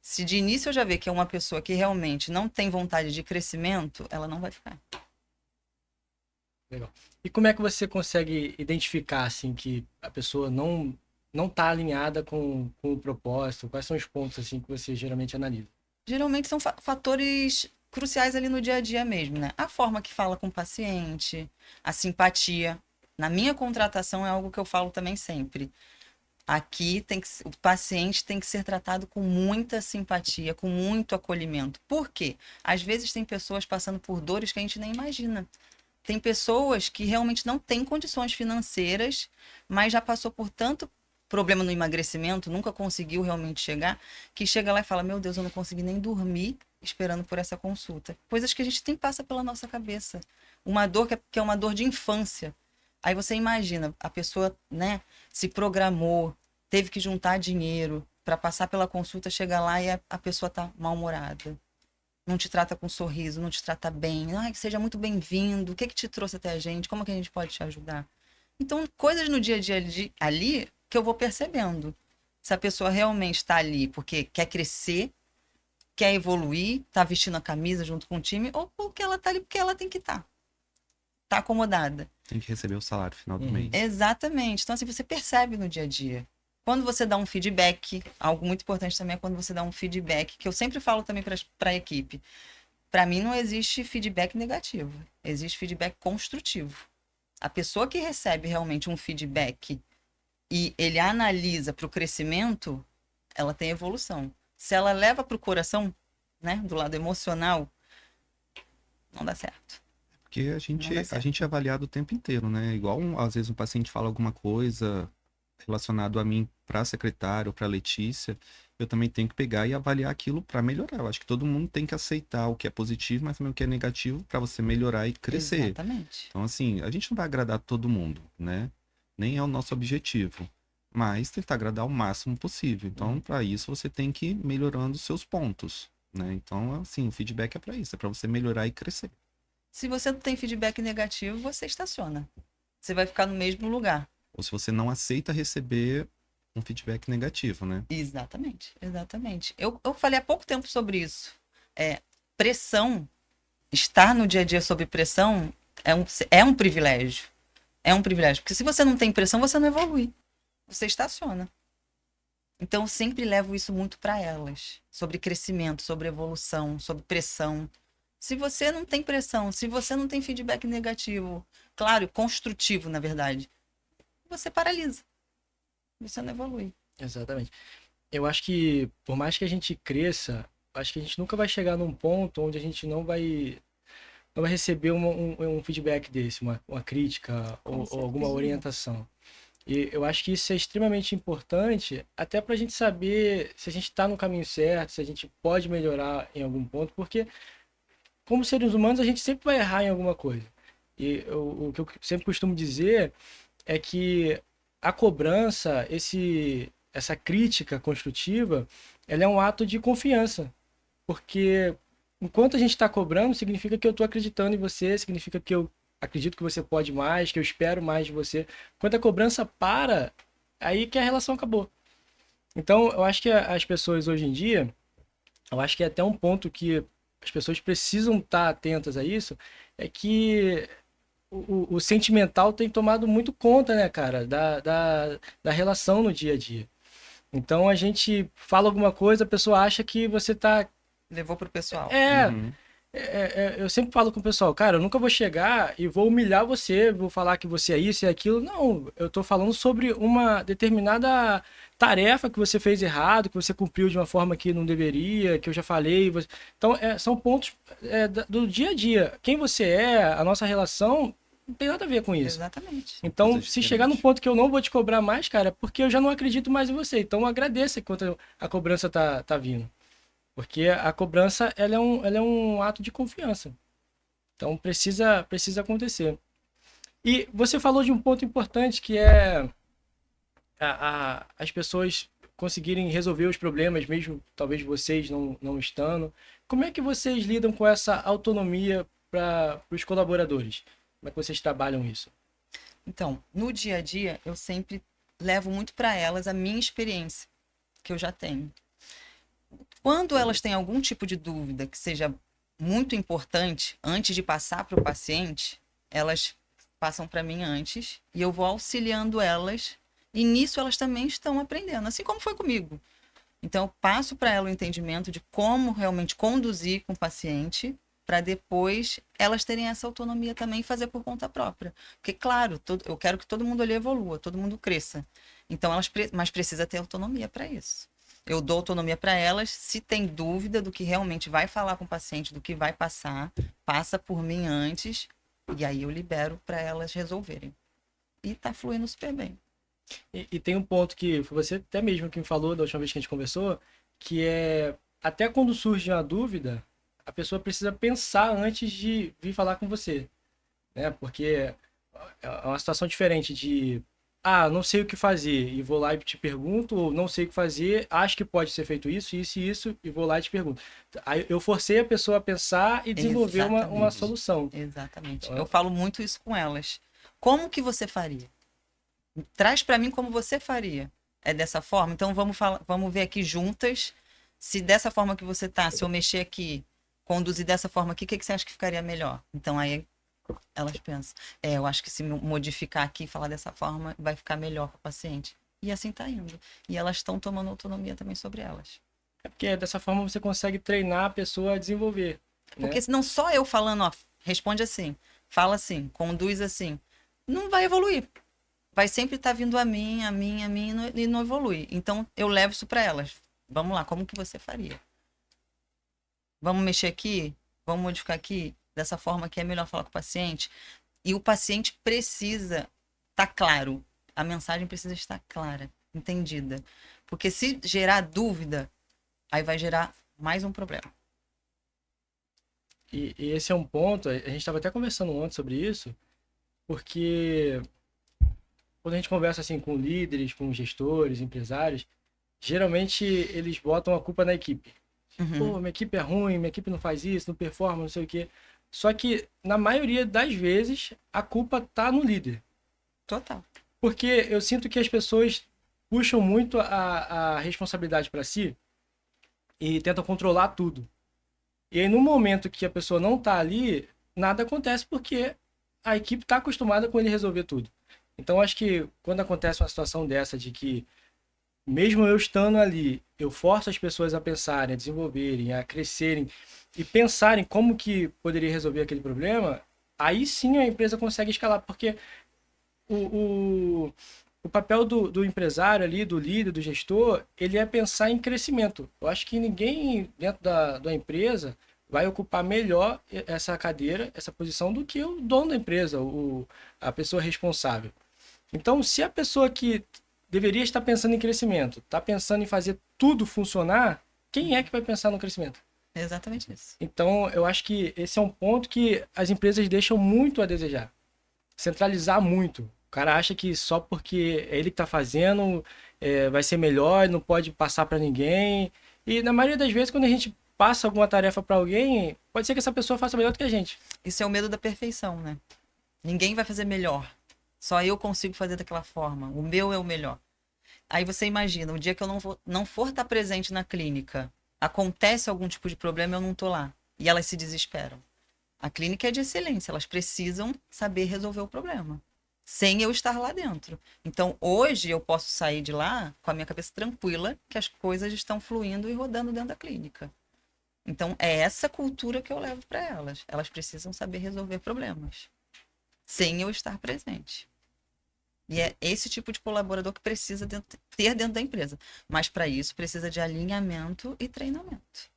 Se de início eu já ver que é uma pessoa que realmente não tem vontade de crescimento, ela não vai ficar. Legal. E como é que você consegue identificar, assim, que a pessoa não está alinhada com o propósito? Quais são os pontos, assim, que você geralmente analisa? Geralmente são fatores cruciais ali no dia a dia mesmo, né? A forma que fala com o paciente, a simpatia. Na minha contratação é algo que eu falo também sempre. Aqui o paciente tem que ser tratado com muita simpatia, com muito acolhimento. Por quê? Às vezes tem pessoas passando por dores que a gente nem imagina. Tem pessoas que realmente não têm condições financeiras, mas já passou por tanto problema no emagrecimento, nunca conseguiu realmente chegar, que chega lá e fala: meu Deus, eu não consegui nem dormir esperando por essa consulta. Coisas que a gente tem passa pela nossa cabeça. Uma dor que é uma dor de infância. Aí você imagina, a pessoa, né, se programou, teve que juntar dinheiro para passar pela consulta, chega lá e a pessoa tá mal-humorada. Não te trata com sorriso, não te trata bem. Ai, seja muito bem-vindo. O que te trouxe até a gente? Como que a gente pode te ajudar? Então, coisas no dia a dia ali que eu vou percebendo. Se a pessoa realmente está ali porque quer crescer, quer evoluir, está vestindo a camisa junto com o time, ou porque ela está ali porque ela tem que estar. Tá acomodada. Tem que receber o salário no final do mês. Exatamente. Então, assim, você percebe no dia a dia. Quando você dá um feedback, algo muito importante também é quando você dá um feedback, que eu sempre falo também para a equipe. Para mim, não existe feedback negativo. Existe feedback construtivo. A pessoa que recebe realmente um feedback e ele analisa para o crescimento, ela tem evolução. Se ela leva para o coração, né, do lado emocional, não dá certo. Porque a gente é avaliado o tempo inteiro, né? Igual, às vezes, um paciente fala alguma coisa relacionado a mim para a secretária ou para a Letícia, eu também tenho que pegar e avaliar aquilo para melhorar. Eu acho que todo mundo tem que aceitar o que é positivo, mas também o que é negativo para você melhorar e crescer. Exatamente. Então, assim, a gente não vai agradar todo mundo, né? Nem é o nosso objetivo. mas tentar agradar o máximo possível. Então, para isso, você tem que ir melhorando os seus pontos, né? Então, assim, o feedback é para isso, é para você melhorar e crescer. Se você não tem feedback negativo, você estaciona. Você vai ficar no mesmo lugar. Ou se você não aceita receber um feedback negativo, né? Exatamente, exatamente. Eu falei há pouco tempo sobre isso. Pressão, estar no dia a dia sob pressão é um privilégio. É um privilégio. Porque se você não tem pressão, você não evolui. Você estaciona. Então, eu sempre levo isso muito para elas. Sobre crescimento, sobre evolução, sobre pressão. Se você não tem pressão, se você não tem feedback negativo, claro, construtivo, na verdade, você paralisa. Você não evolui. Exatamente. Eu acho que, por mais que a gente cresça, acho que a gente nunca vai chegar num ponto onde a gente não vai receber um feedback desse, uma crítica Com ou alguma certeza. orientação. E eu acho que isso é extremamente importante, até para a gente saber se a gente está no caminho certo, se a gente pode melhorar em algum ponto, porque, como seres humanos, a gente sempre vai errar em alguma coisa. E o que eu sempre costumo dizer é que a cobrança, essa crítica construtiva, ela é um ato de confiança. Porque enquanto a gente está cobrando, significa que eu estou acreditando em você, significa que eu acredito que você pode mais, que eu espero mais de você. Quando a cobrança para, aí que a relação acabou. Então, eu acho que as pessoas hoje em dia, eu acho que é até um ponto que as pessoas precisam estar atentas a isso, é que o sentimental tem tomado muito conta, né, cara, da relação no dia a dia. Então a gente fala alguma coisa, a pessoa acha que você tá. Levou pro pessoal. É, Uhum. eu sempre falo com o pessoal, cara, eu nunca vou chegar e vou humilhar você, vou falar que você é isso e aquilo. Não, eu tô falando sobre uma determinada tarefa que você fez errado, que você cumpriu de uma forma que não deveria, que eu já falei. Então, são pontos do dia a dia. Quem você é, a nossa relação, não tem nada a ver com isso. Exatamente. Então, Coisas se chegar no diferentes. ponto que eu não vou te cobrar mais, cara, é porque eu já não acredito mais em você. Então, agradeça enquanto a cobrança tá vindo. Porque a cobrança, ela é um ato de confiança. Então, precisa acontecer. E você falou de um ponto importante que é as pessoas conseguirem resolver os problemas, mesmo talvez vocês não estando. Como é que vocês lidam com essa autonomia para os colaboradores? Como é que vocês trabalham isso? Então, no dia a dia, eu sempre levo muito para elas a minha experiência, que eu já tenho. Quando elas têm algum tipo de dúvida que seja muito importante, antes de passar para o paciente, elas passam para mim antes e eu vou auxiliando elas. E nisso elas também estão aprendendo, assim como foi comigo. Então, eu passo para ela o entendimento de como realmente conduzir com o paciente, para depois elas terem essa autonomia também e fazer por conta própria. Porque, claro, eu quero que todo mundo ali evolua, todo mundo cresça. Então, mas precisa ter autonomia para isso. Eu dou autonomia para elas. Se tem dúvida do que realmente vai falar com o paciente, do que vai passar, passa por mim antes, e aí eu libero para elas resolverem. E tá fluindo super bem. E tem um ponto que foi você até mesmo que me falou da última vez que a gente conversou, que é até quando surge uma dúvida, a pessoa precisa pensar antes de vir falar com você, né? Porque é uma situação diferente de não sei o que fazer e vou lá e te pergunto, ou não sei o que fazer, acho que pode ser feito isso e isso, e vou lá e te pergunto. Aí eu forcei a pessoa a pensar e desenvolver uma Exatamente. solução. Exatamente. Então, Eu falo muito isso com elas. Como que você faria? Traz para mim como você faria. É dessa forma? Então vamos ver aqui juntas se dessa forma que você tá, se eu mexer aqui, conduzir dessa forma aqui, o que que você acha que ficaria melhor? Então aí elas pensam, eu acho que se modificar aqui e falar dessa forma, vai ficar melhor para o paciente. E assim tá indo. E elas estão tomando autonomia também sobre elas. é porque dessa forma você consegue treinar a pessoa a desenvolver, né? Porque senão só eu falando, ó, responde assim, fala assim, conduz assim, não vai evoluir. Vai sempre estar vindo a mim e não evolui. Então eu levo isso para elas. Vamos lá, como que você faria? Vamos mexer aqui? Vamos modificar aqui? Dessa forma que é melhor falar com o paciente? E o paciente precisa estar claro. A mensagem precisa estar clara, entendida. Porque se gerar dúvida, aí vai gerar mais um problema. E esse é um ponto, a gente estava até conversando antes sobre isso, porque quando a gente conversa assim com líderes, com gestores, empresários, geralmente eles botam a culpa na equipe. Uhum. Pô, minha equipe é ruim, minha equipe não faz isso, não performa, não sei o quê. Só que, na maioria das vezes, a culpa tá no líder. Total. Porque eu sinto que as pessoas puxam muito a responsabilidade para si e tentam controlar tudo. E aí, no momento que a pessoa não tá ali, nada acontece porque a equipe tá acostumada com ele resolver tudo. Então, acho que quando acontece uma situação dessa de que, mesmo eu estando ali, eu forço as pessoas a pensarem, a desenvolverem, a crescerem e pensarem como que poderia resolver aquele problema, aí sim a empresa consegue escalar, porque o, o, o papel do empresário ali, do líder, do gestor, ele é pensar em crescimento. Eu acho que ninguém dentro da empresa vai ocupar melhor essa cadeira, essa posição, do que o dono da empresa, a pessoa responsável. Então, se a pessoa que deveria estar pensando em crescimento está pensando em fazer tudo funcionar, quem é que vai pensar no crescimento? Exatamente isso. Então, eu acho que esse é um ponto que as empresas deixam muito a desejar. Centralizar muito. O cara acha que só porque é ele que está fazendo, vai ser melhor, não pode passar para ninguém. E na maioria das vezes, quando a gente passa alguma tarefa para alguém, pode ser que essa pessoa faça melhor do que a gente. Isso é o medo da perfeição, né? Ninguém vai fazer melhor. Só eu consigo fazer daquela forma. O meu é o melhor. Aí você imagina, o dia que eu não for estar presente na clínica, acontece algum tipo de problema, eu não tô lá. E elas se desesperam. A clínica é de excelência, elas precisam saber resolver o problema, sem eu estar lá dentro. Então, hoje eu posso sair de lá com a minha cabeça tranquila, que as coisas estão fluindo e rodando dentro da clínica. Então, é essa cultura que eu levo para elas. Elas precisam saber resolver problemas, sem eu estar presente. E é esse tipo de colaborador que precisa ter dentro da empresa. Mas para isso precisa de alinhamento e treinamento.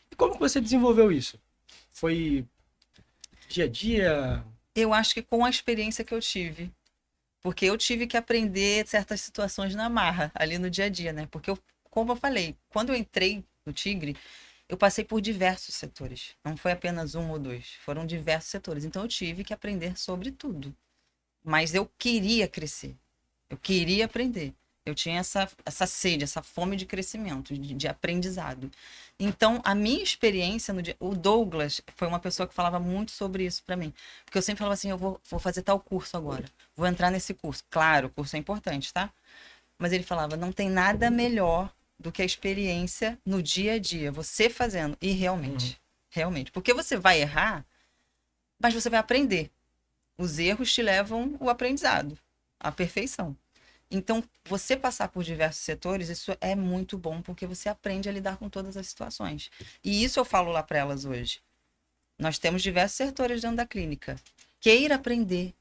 E como que você desenvolveu isso? Foi dia a dia? Eu acho que com a experiência que eu tive, porque eu tive que aprender certas situações na marra, ali no dia a dia, né? Porque como eu falei, quando eu entrei no Tigre, eu passei por diversos setores. Não foi apenas um ou dois, foram diversos setores. Então eu tive que aprender sobre tudo. Mas eu queria crescer. Eu queria aprender. Eu tinha essa sede, essa fome de crescimento, de aprendizado. Então, a minha experiência no dia. O Douglas foi uma pessoa que falava muito sobre isso para mim. Porque eu sempre falava assim: eu vou fazer tal curso agora. Vou entrar nesse curso. Claro, o curso é importante, tá? Mas ele falava: não tem nada melhor do que a experiência no dia a dia. Você fazendo. E realmente. Realmente. Porque você vai errar, mas você vai aprender. Os erros te levam ao aprendizado, à perfeição. Então, você passar por diversos setores, isso é muito bom, porque você aprende a lidar com todas as situações. E isso eu falo lá para elas hoje. Nós temos diversos setores dentro da clínica. Queira aprender.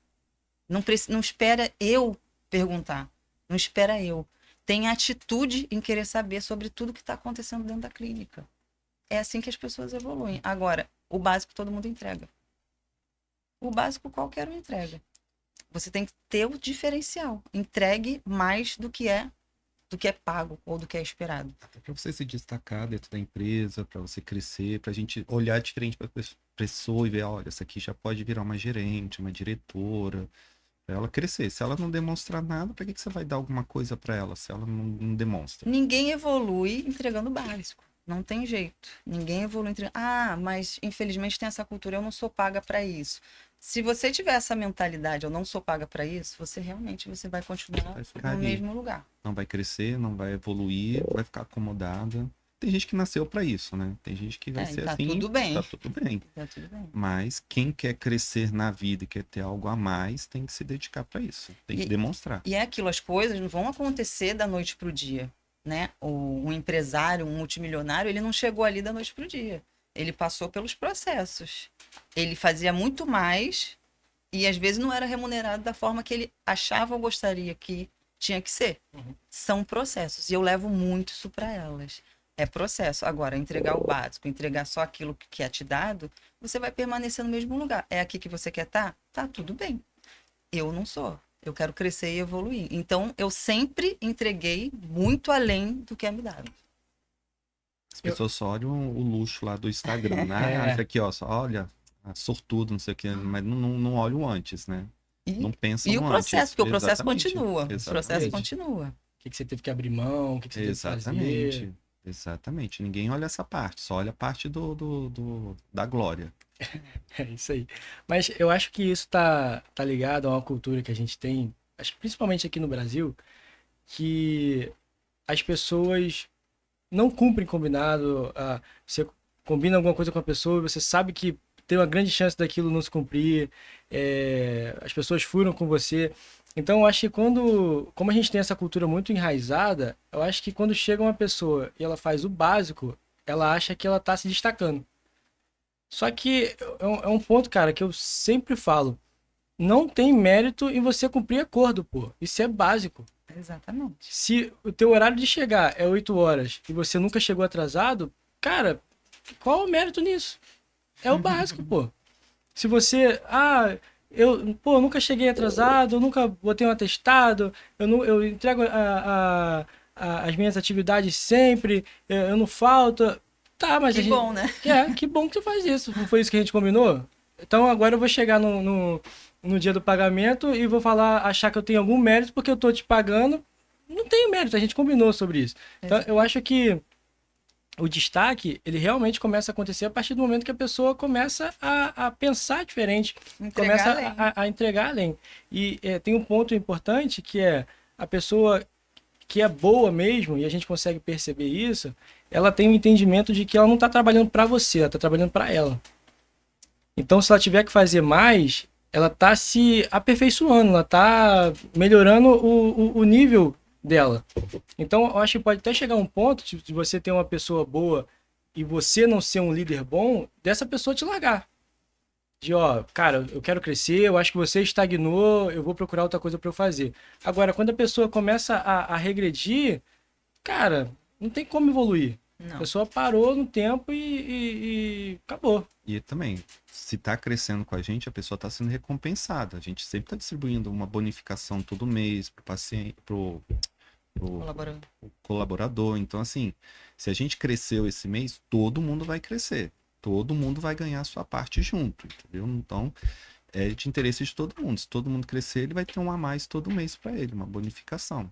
Não espera eu perguntar. Não espera eu. Tenha atitude em querer saber sobre tudo que está acontecendo dentro da clínica. É assim que as pessoas evoluem. Agora, o básico todo mundo entrega. O básico qualquer um entrega. Você tem que ter o diferencial. Entregue mais do que é pago ou do que é esperado. Até para você se destacar dentro da empresa, para você crescer, para a gente olhar diferente para a pessoa e ver, olha, essa aqui já pode virar uma gerente, uma diretora, para ela crescer. Se ela não demonstrar nada, para que você vai dar alguma coisa para ela se ela não demonstra? Ninguém evolui entregando o básico. Não tem jeito. Ninguém evolui entregando. Ah, mas infelizmente tem essa cultura, eu não sou paga para isso. Se você tiver essa mentalidade, eu não sou paga para isso, você realmente vai continuar Vai ficar no ali. mesmo lugar. Não vai crescer, não vai evoluir, vai ficar acomodada. Tem gente que nasceu para isso, né? Tem gente que vai É, ser tá assim, tudo bem. tá tudo bem. Tá tudo bem. Mas quem quer crescer na vida e quer ter algo a mais, tem que se dedicar para isso. Tem que demonstrar. E é aquilo, as coisas não vão acontecer da noite pro dia, né? Um empresário, um multimilionário, ele não chegou ali da noite pro dia. Ele passou pelos processos. Ele fazia muito mais e às vezes não era remunerado da forma que ele achava ou gostaria que tinha que ser. São processos e eu levo muito isso para elas. É processo. Agora, entregar o básico, entregar só aquilo que é te dado, você vai permanecer no mesmo lugar. É aqui que você quer estar? Tá tudo bem. Eu não sou. Eu quero crescer e evoluir. Então, eu sempre entreguei muito além do que é me dado. As pessoas só olham o luxo lá do Instagram, né? Ah, isso aqui, ó, só olha, sortudo, não sei o que, mas não olham antes, né? Não pensam E o no processo, antes. porque o processo Exatamente. continua. O processo Exatamente. continua. O que você teve que abrir mão, o que você teve que fazer. Exatamente. Exatamente. Ninguém olha essa parte, só olha a parte da glória. É isso aí. Mas eu acho que isso tá ligado a uma cultura que a gente tem, acho que principalmente aqui no Brasil, que as pessoas não cumprem combinado. Você combina alguma coisa com a pessoa e você sabe que tem uma grande chance daquilo não se cumprir. As pessoas furam com você. Então, eu acho que como a gente tem essa cultura muito enraizada, eu acho que quando chega uma pessoa e ela faz o básico, ela acha que ela tá se destacando. Só que é um ponto, cara, que eu sempre falo. Não tem mérito em você cumprir acordo, pô. Isso é básico. Exatamente. Se o teu horário de chegar é 8 horas e você nunca chegou atrasado, cara, qual o mérito nisso? É o básico, pô. Se você, eu nunca cheguei atrasado, eu nunca botei um atestado, eu entrego as minhas atividades sempre, eu não falto. Tá, mas Que bom, né? que bom que você faz isso. Não foi isso que a gente combinou? Então agora eu vou chegar no dia do pagamento e vou achar que eu tenho algum mérito porque eu tô te pagando. Não tenho mérito, a gente combinou sobre isso. Então eu acho que o destaque, ele realmente começa a acontecer a partir do momento que a pessoa começa a pensar diferente, começa Entregar além. a entregar além. E tem um ponto importante que é a pessoa que é boa mesmo, e a gente consegue perceber isso, ela tem um entendimento de que ela não está trabalhando para você, ela está trabalhando para ela. Então, se ela tiver que fazer mais, ela está se aperfeiçoando, ela está melhorando o nível dela. Então, eu acho que pode até chegar um ponto de você ter uma pessoa boa e você não ser um líder bom, dessa pessoa te largar. Cara, eu quero crescer, eu acho que você estagnou, eu vou procurar outra coisa para eu fazer. Agora, quando a pessoa começa a regredir, cara, não tem como evoluir. A Não. pessoa parou no tempo e acabou. E também, se tá crescendo com a gente pessoa tá sendo recompensada. A gente sempre tá distribuindo uma bonificação todo mês pro paciente, pro Colaborando. colaborador. Então, assim, se a gente cresceu esse mês, todo mundo vai crescer. Todo mundo vai ganhar a sua parte junto, entendeu? Então, é de interesse de todo mundo. Se todo mundo crescer, ele vai ter um a mais todo mês para ele, uma bonificação.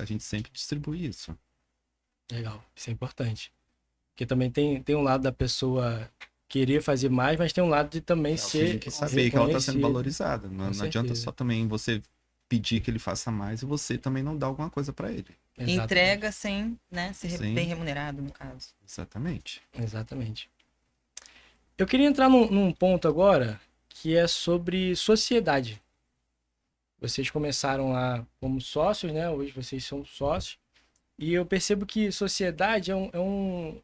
A gente sempre distribui isso. Legal, isso é importante. Porque também tem um lado da pessoa querer fazer mais, mas tem um lado de também ser Tem que saber que ela está sendo reconhecido. valorizada. Não, Com não adianta certeza. só também você pedir que ele faça mais e você também não dar alguma coisa para ele. Exatamente. Entrega sem, né, ser Sim. bem remunerado, no caso. Exatamente. Exatamente. Eu queria entrar num ponto agora que é sobre sociedade. Vocês começaram lá como sócios, né? Hoje vocês são sócios. E eu percebo que sociedade é um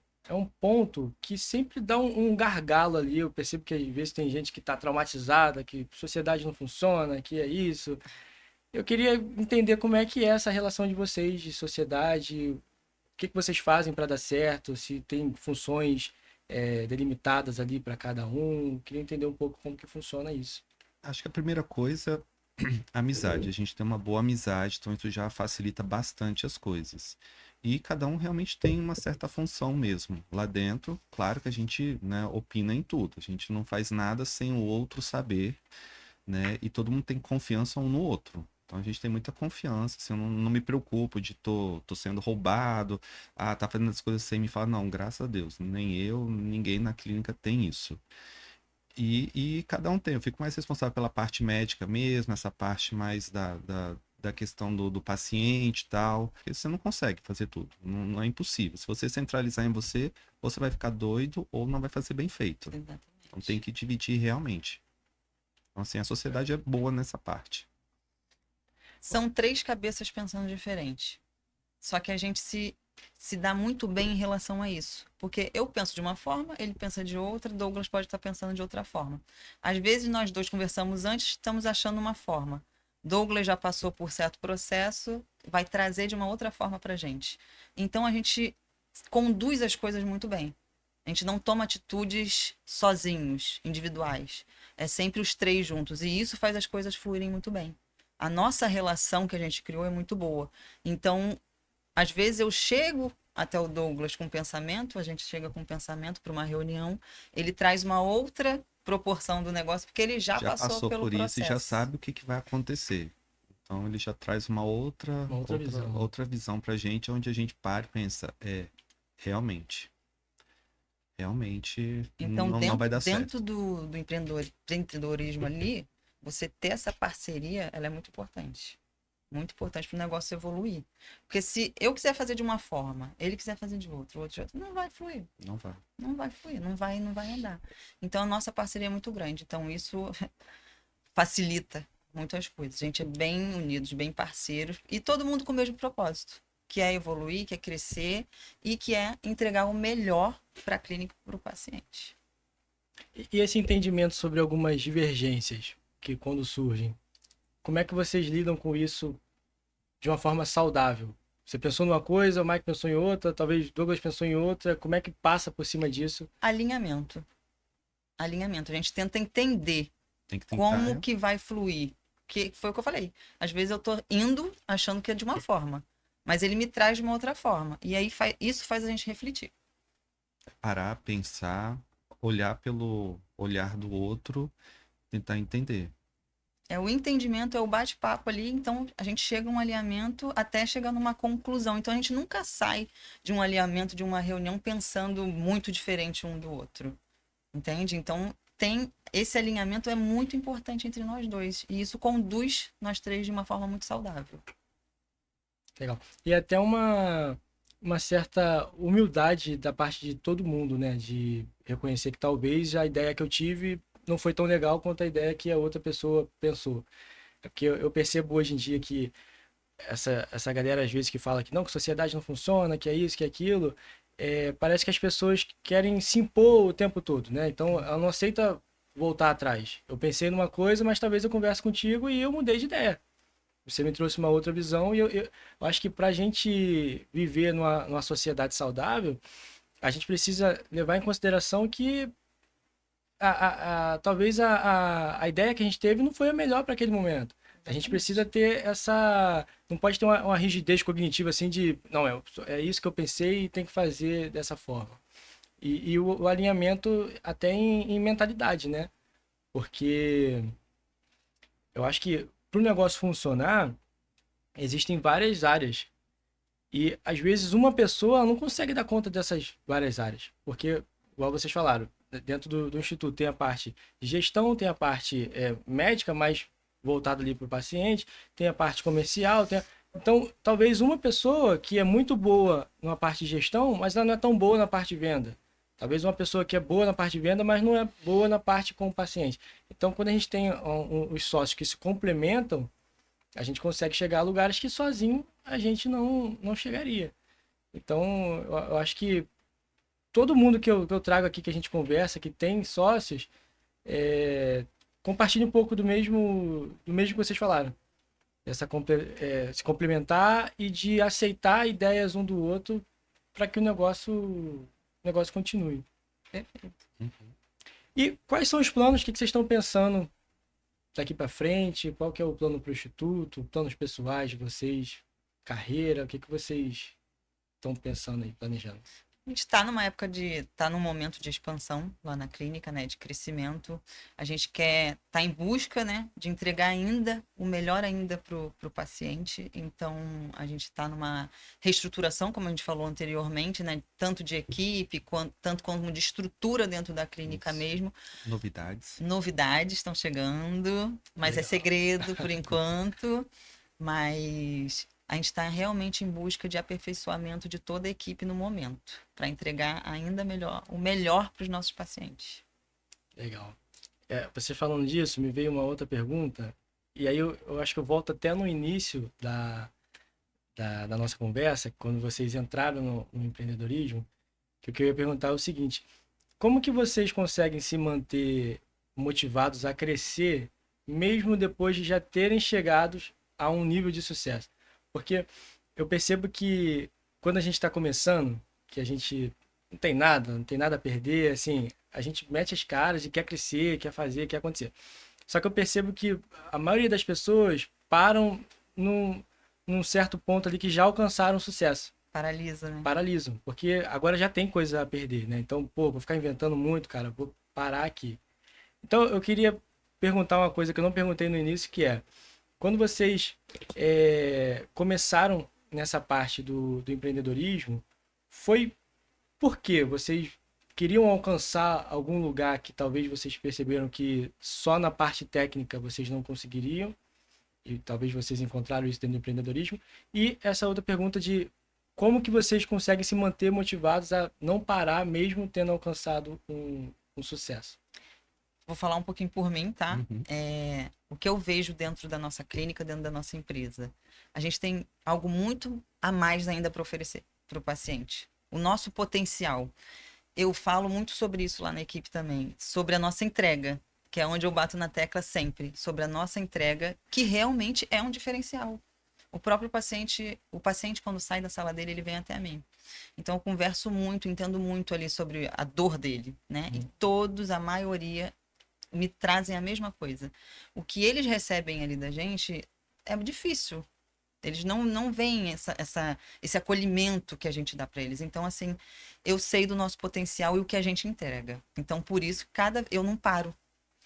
ponto que sempre dá um gargalo ali. Eu percebo que às vezes tem gente que está traumatizada, que sociedade não funciona, que é isso. Eu queria entender como é que é essa relação de vocês de sociedade, o que vocês fazem para dar certo, se tem funções delimitadas ali para cada um. Eu queria entender um pouco como que funciona isso. Acho que a primeira coisa, amizade. A gente tem uma boa amizade, então isso já facilita bastante as coisas. E cada um realmente tem uma certa função mesmo. Lá dentro, claro que a gente, né, opina em tudo. A gente não faz nada sem o outro saber, né? E todo mundo tem confiança um no outro. Então a gente tem muita confiança, assim, eu não me preocupo de tô sendo roubado, tá fazendo as coisas sem me falar, não, graças a Deus, nem eu, ninguém na clínica tem isso. E cada um tem, eu fico mais responsável pela parte médica mesmo, essa parte mais da questão do paciente e tal, porque você não consegue fazer tudo, não é impossível. Se você centralizar em você, ou você vai ficar doido ou não vai fazer bem feito. Exatamente. Então tem que dividir realmente. Então, assim, a sociedade é boa nessa parte. São três cabeças pensando diferente. Só que a gente se dá muito bem em relação a isso. Porque eu penso de uma forma, ele pensa de outra, Douglas pode estar pensando de outra forma. Às vezes nós dois conversamos antes, estamos achando uma forma. Douglas já passou por certo processo, vai trazer de uma outra forma pra gente. Então a gente conduz as coisas muito bem. A gente não toma atitudes sozinhos, individuais. É sempre os três juntos. E isso faz as coisas fluírem muito bem. A nossa relação que a gente criou é muito boa. Então, às vezes eu chego até o Douglas com um pensamento, a gente chega com um pensamento para uma reunião, ele traz uma outra proporção do negócio, porque ele já Já passou passou pelo por isso e já processo. sabe o que que vai acontecer. Então ele já traz uma outra visão pra gente, onde a gente para e pensa, realmente, Então, não vai dar dentro certo. do empreendedorismo ali, você ter essa parceria, ela é muito importante. Muito importante para o negócio evoluir. Porque se eu quiser fazer de uma forma, ele quiser fazer de outra, o outro de outra, não vai fluir. Não vai. Não vai fluir, não vai andar. Então, a nossa parceria é muito grande. Então, isso facilita muitas coisas. A gente é bem unidos, bem parceiros e todo mundo com o mesmo propósito, que é evoluir, que é crescer e que é entregar o melhor para a clínica e para o paciente. E esse entendimento sobre algumas divergências que quando surgem, como é que vocês lidam com isso de uma forma saudável? Você pensou numa coisa, o Mike pensou em outra, talvez o Douglas pensou em outra. Como é que passa por cima disso? Alinhamento. Alinhamento. A gente tenta entender Tem que tentar. como que vai fluir. Que foi o que eu falei. Às vezes eu tô indo achando que é de uma forma, mas ele me traz de uma outra forma. E aí isso faz a gente refletir. Parar, pensar, olhar pelo olhar do outro, tentar entender. É o entendimento, é o bate-papo ali, então a gente chega a um alinhamento até chegar numa conclusão. Então a gente nunca sai de um alinhamento, de uma reunião, pensando muito diferente um do outro. Entende? Então tem esse alinhamento é muito importante entre nós dois. E isso conduz nós três de uma forma muito saudável. Legal. E até uma certa humildade da parte de todo mundo, né? De reconhecer que talvez a ideia que eu tive não foi tão legal quanto a ideia que a outra pessoa pensou. É porque eu percebo hoje em dia que essa galera às vezes que fala que não, que a sociedade não funciona, que é isso, que é aquilo, parece que as pessoas querem se impor o tempo todo, né? Então ela não aceita voltar atrás. Eu pensei numa coisa, mas talvez eu converse contigo e eu mudei de ideia. Você me trouxe uma outra visão e eu acho que para a gente viver numa sociedade saudável, a gente precisa levar em consideração que talvez a ideia que a gente teve não foi a melhor para aquele momento. A gente precisa ter essa. Não pode ter uma rigidez cognitiva assim de. Não, é isso que eu pensei e tem que fazer dessa forma. E o alinhamento até em mentalidade, né? Porque eu acho que para o negócio funcionar, existem várias áreas. E às vezes uma pessoa não consegue dar conta dessas várias áreas. Porque, igual vocês falaram, dentro do instituto tem a parte de gestão, tem a parte médica, mais voltada ali para o paciente, tem a parte comercial. Então, talvez uma pessoa que é muito boa na parte de gestão, mas ela não é tão boa na parte de venda. Talvez uma pessoa que é boa na parte de venda, mas não é boa na parte com o paciente. Então, quando a gente tem os sócios que se complementam, a gente consegue chegar a lugares que sozinho a gente não chegaria. Então, eu acho que todo mundo que eu trago aqui, que a gente conversa, que tem sócios, compartilha um pouco do mesmo que vocês falaram. Se complementar e de aceitar ideias um do outro para que o negócio continue. Perfeito. E quais são os planos? O que vocês estão pensando daqui para frente? Qual que é o plano para o Instituto? Planos pessoais de vocês? Carreira? O que vocês estão pensando aí, planejando? A gente está numa época tá num momento de expansão lá na clínica, né, de crescimento. A gente tá em busca, né, de entregar ainda o melhor ainda pro paciente. Então, a gente está numa reestruturação, como a gente falou anteriormente, né, tanto de equipe, tanto como de estrutura dentro da clínica mesmo. Novidades estão chegando, mas Legal. é segredo por enquanto. Mas a gente está realmente em busca de aperfeiçoamento de toda a equipe no momento, para entregar ainda melhor, o melhor para os nossos pacientes. Legal. Você falando disso, me veio uma outra pergunta, e aí eu acho que eu volto até no início da nossa conversa, quando vocês entraram no empreendedorismo, que o que eu ia perguntar é o seguinte: como que vocês conseguem se manter motivados a crescer, mesmo depois de já terem chegado a um nível de sucesso? Porque eu percebo que quando a gente está começando, que a gente não tem nada a perder, assim, a gente mete as caras e quer crescer, quer fazer, quer acontecer. Só que eu percebo que a maioria das pessoas param num certo ponto ali que já alcançaram o sucesso. Paralisa, né? Paralisam, porque agora já tem coisa a perder, né? Então, vou ficar inventando muito, cara, vou parar aqui. Então, eu queria perguntar uma coisa que eu não perguntei no início, que é, quando vocês começaram nessa parte do empreendedorismo, foi porque vocês queriam alcançar algum lugar que talvez vocês perceberam que só na parte técnica vocês não conseguiriam, e talvez vocês encontraram isso dentro do empreendedorismo. E essa outra pergunta de como que vocês conseguem se manter motivados a não parar mesmo tendo alcançado um sucesso? Vou falar um pouquinho por mim, tá? Uhum. O que eu vejo dentro da nossa clínica, dentro da nossa empresa. A gente tem algo muito a mais ainda para oferecer para o paciente. O nosso potencial. Eu falo muito sobre isso lá na equipe também, sobre a nossa entrega, que é onde eu bato na tecla sempre, sobre a nossa entrega, que realmente é um diferencial. O paciente quando sai da sala dele, ele vem até mim. Então eu converso muito, entendo muito ali sobre a dor dele, né? E todos, a maioria, me trazem a mesma coisa. O que eles recebem ali da gente é difícil. Eles não veem esse acolhimento que a gente dá para eles. Então, assim, eu sei do nosso potencial e o que a gente entrega. Então, por isso, eu não paro.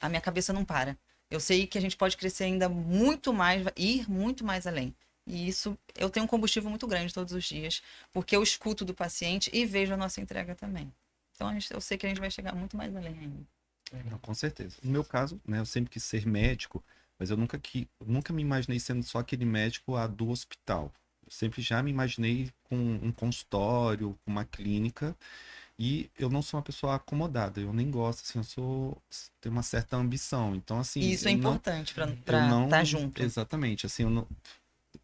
A minha cabeça não para. Eu sei que a gente pode crescer ainda muito mais, ir muito mais além. E isso, eu tenho um combustível muito grande todos os dias, porque eu escuto do paciente e vejo a nossa entrega também. Então, eu sei que a gente vai chegar muito mais além ainda. Não, com certeza. No meu caso, né, eu sempre quis ser médico, mas eu nunca me imaginei sendo só aquele médico lá do hospital. Eu sempre já me imaginei com um consultório, com uma clínica, e eu não sou uma pessoa acomodada, eu nem gosto, assim, tenho uma certa ambição. Então, E assim, isso é importante para eu estar não, junto. exatamente, assim,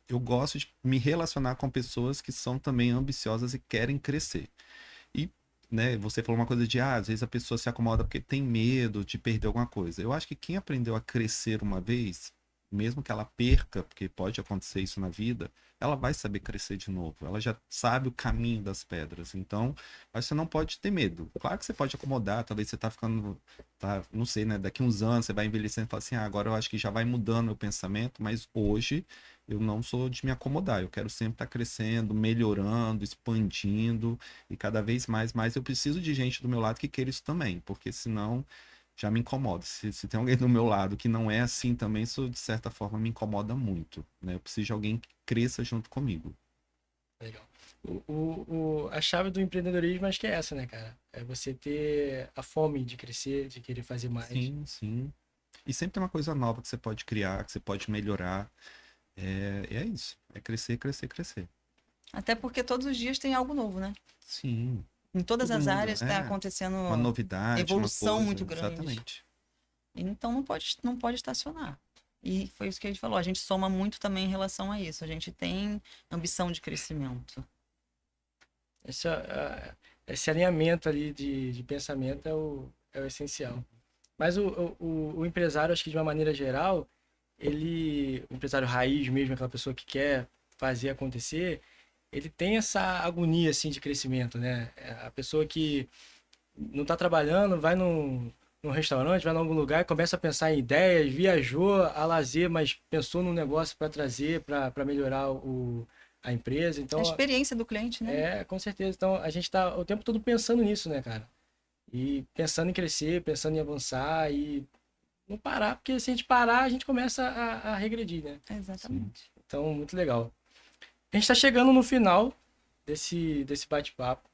eu gosto de me relacionar com pessoas que são também ambiciosas e querem crescer. E, né, você falou uma coisa de, às vezes a pessoa se acomoda porque tem medo de perder alguma coisa. Eu acho que quem aprendeu a crescer uma vez, mesmo que ela perca, porque pode acontecer isso na vida, ela vai saber crescer de novo. Ela já sabe o caminho das pedras. Então, acho que você não pode ter medo. Claro que você pode acomodar, talvez você tá ficando, tá, não sei, né, daqui uns anos você vai envelhecendo e fala assim, agora eu acho que já vai mudando o pensamento, mas hoje eu não sou de me acomodar. Eu quero sempre estar crescendo, melhorando, expandindo. E cada vez mais eu preciso de gente do meu lado que queira isso também, porque senão já me incomoda. Se tem alguém do meu lado que não é assim também, isso de certa forma me incomoda muito, né? Eu preciso de alguém que cresça junto comigo. Legal. A chave do empreendedorismo acho que é essa, né, cara? É você ter a fome de crescer, de querer fazer mais. Sim, sim. E sempre tem uma coisa nova que você pode criar, que você pode melhorar. É isso. É crescer, crescer, crescer. Até porque todos os dias tem algo novo, né? Sim. Em todas Todo as mundo, áreas está acontecendo uma novidade, uma evolução coisa. muito grande. Exatamente. Então não pode estacionar. E foi isso que a gente falou. A gente soma muito também em relação a isso. A gente tem ambição de crescimento. Esse alinhamento ali de pensamento é o essencial. Mas o empresário, acho que de uma maneira geral, o empresário raiz mesmo, aquela pessoa que quer fazer acontecer, ele tem essa agonia assim de crescimento, né? A pessoa que não está trabalhando, vai num restaurante, vai em algum lugar, começa a pensar em ideias, viajou a lazer, mas pensou num negócio para trazer, para melhorar a empresa. A Então, experiência do cliente, né? com certeza. Então, a gente está o tempo todo pensando nisso, né, cara? E pensando em crescer, pensando em avançar e não parar, porque se a gente parar, a gente começa a regredir, né? Sim. Exatamente. Então, muito legal. A gente está chegando no final desse bate-papo.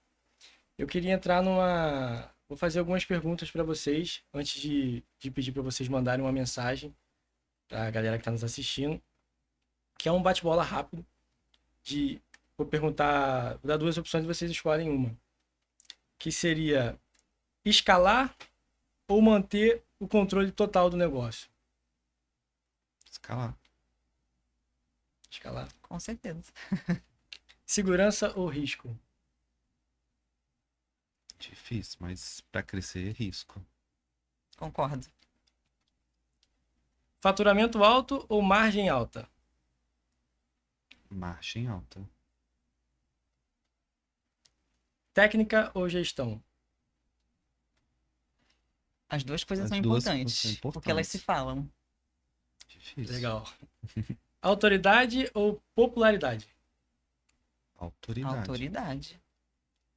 Eu queria entrar numa. Vou fazer algumas perguntas para vocês, antes de pedir para vocês mandarem uma mensagem para a galera que está nos assistindo, que é um bate-bola rápido. Vou perguntar, vou dar duas opções e vocês escolhem uma. Que seria escalar ou manter o controle total do negócio? Escalar. Escalar. Com certeza. Segurança ou risco? Difícil, mas para crescer é risco. Concordo. Faturamento alto ou margem alta? Margem alta. Técnica ou gestão? As duas coisas As são duas coisas importantes, são porque elas se importantes. falam. Difícil. Legal. Autoridade ou popularidade? Autoridade. Autoridade.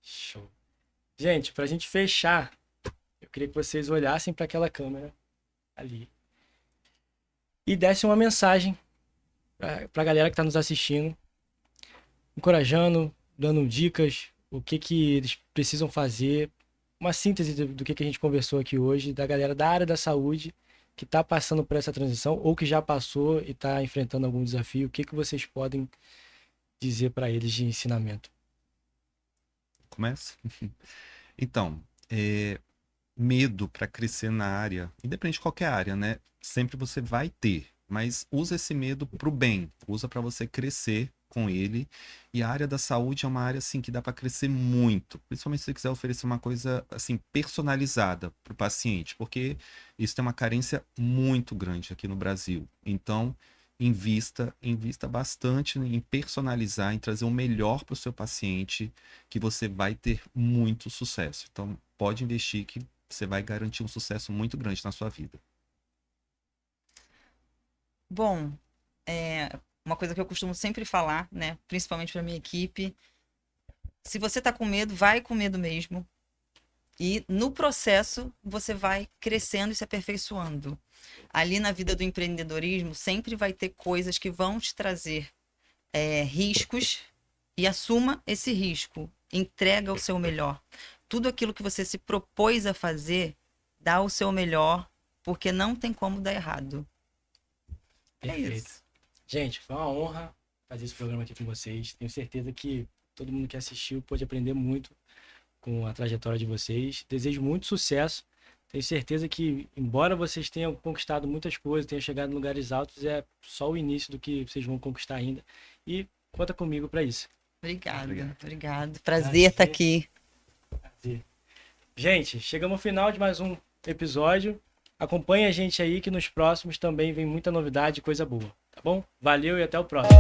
Show. Gente, pra gente fechar, eu queria que vocês olhassem para aquela câmera ali. E desse uma mensagem para a galera que está nos assistindo, encorajando, dando dicas, o que eles precisam fazer, uma síntese do que a gente conversou aqui hoje, da galera da área da saúde que está passando por essa transição ou que já passou e está enfrentando algum desafio. O que vocês podem dizer para eles de ensinamento? Começa? Então, medo para crescer na área, independente de qualquer área, né? Sempre você vai ter, mas usa esse medo pro bem, usa para você crescer com ele. E a área da saúde é uma área assim que dá para crescer muito, principalmente se você quiser oferecer uma coisa assim personalizada para o paciente, porque isso tem uma carência muito grande aqui no Brasil. Então, invista bastante em personalizar, em trazer o melhor para o seu paciente, que você vai ter muito sucesso. Então, pode investir que você vai garantir um sucesso muito grande na sua vida. Bom, uma coisa que eu costumo sempre falar, né, principalmente para minha equipe, se você tá com medo, vai com medo mesmo. E no processo você vai crescendo e se aperfeiçoando. Ali na vida do empreendedorismo sempre vai ter coisas que vão te trazer riscos, e assuma esse risco. Entrega o seu melhor. Tudo aquilo que você se propôs a fazer, dá o seu melhor, porque não tem como dar errado. Perfeito. É isso. Gente, foi uma honra fazer esse programa aqui com vocês. Tenho certeza que todo mundo que assistiu pôde aprender muito com a trajetória de vocês. Desejo muito sucesso. Tenho certeza que, embora vocês tenham conquistado muitas coisas, tenham chegado em lugares altos, é só o início do que vocês vão conquistar ainda. E conta comigo para isso. Obrigado. Prazer estar aqui. Prazer. Gente, chegamos ao final de mais um episódio. Acompanhe a gente aí que nos próximos também vem muita novidade e coisa boa, tá bom? Valeu e até o próximo.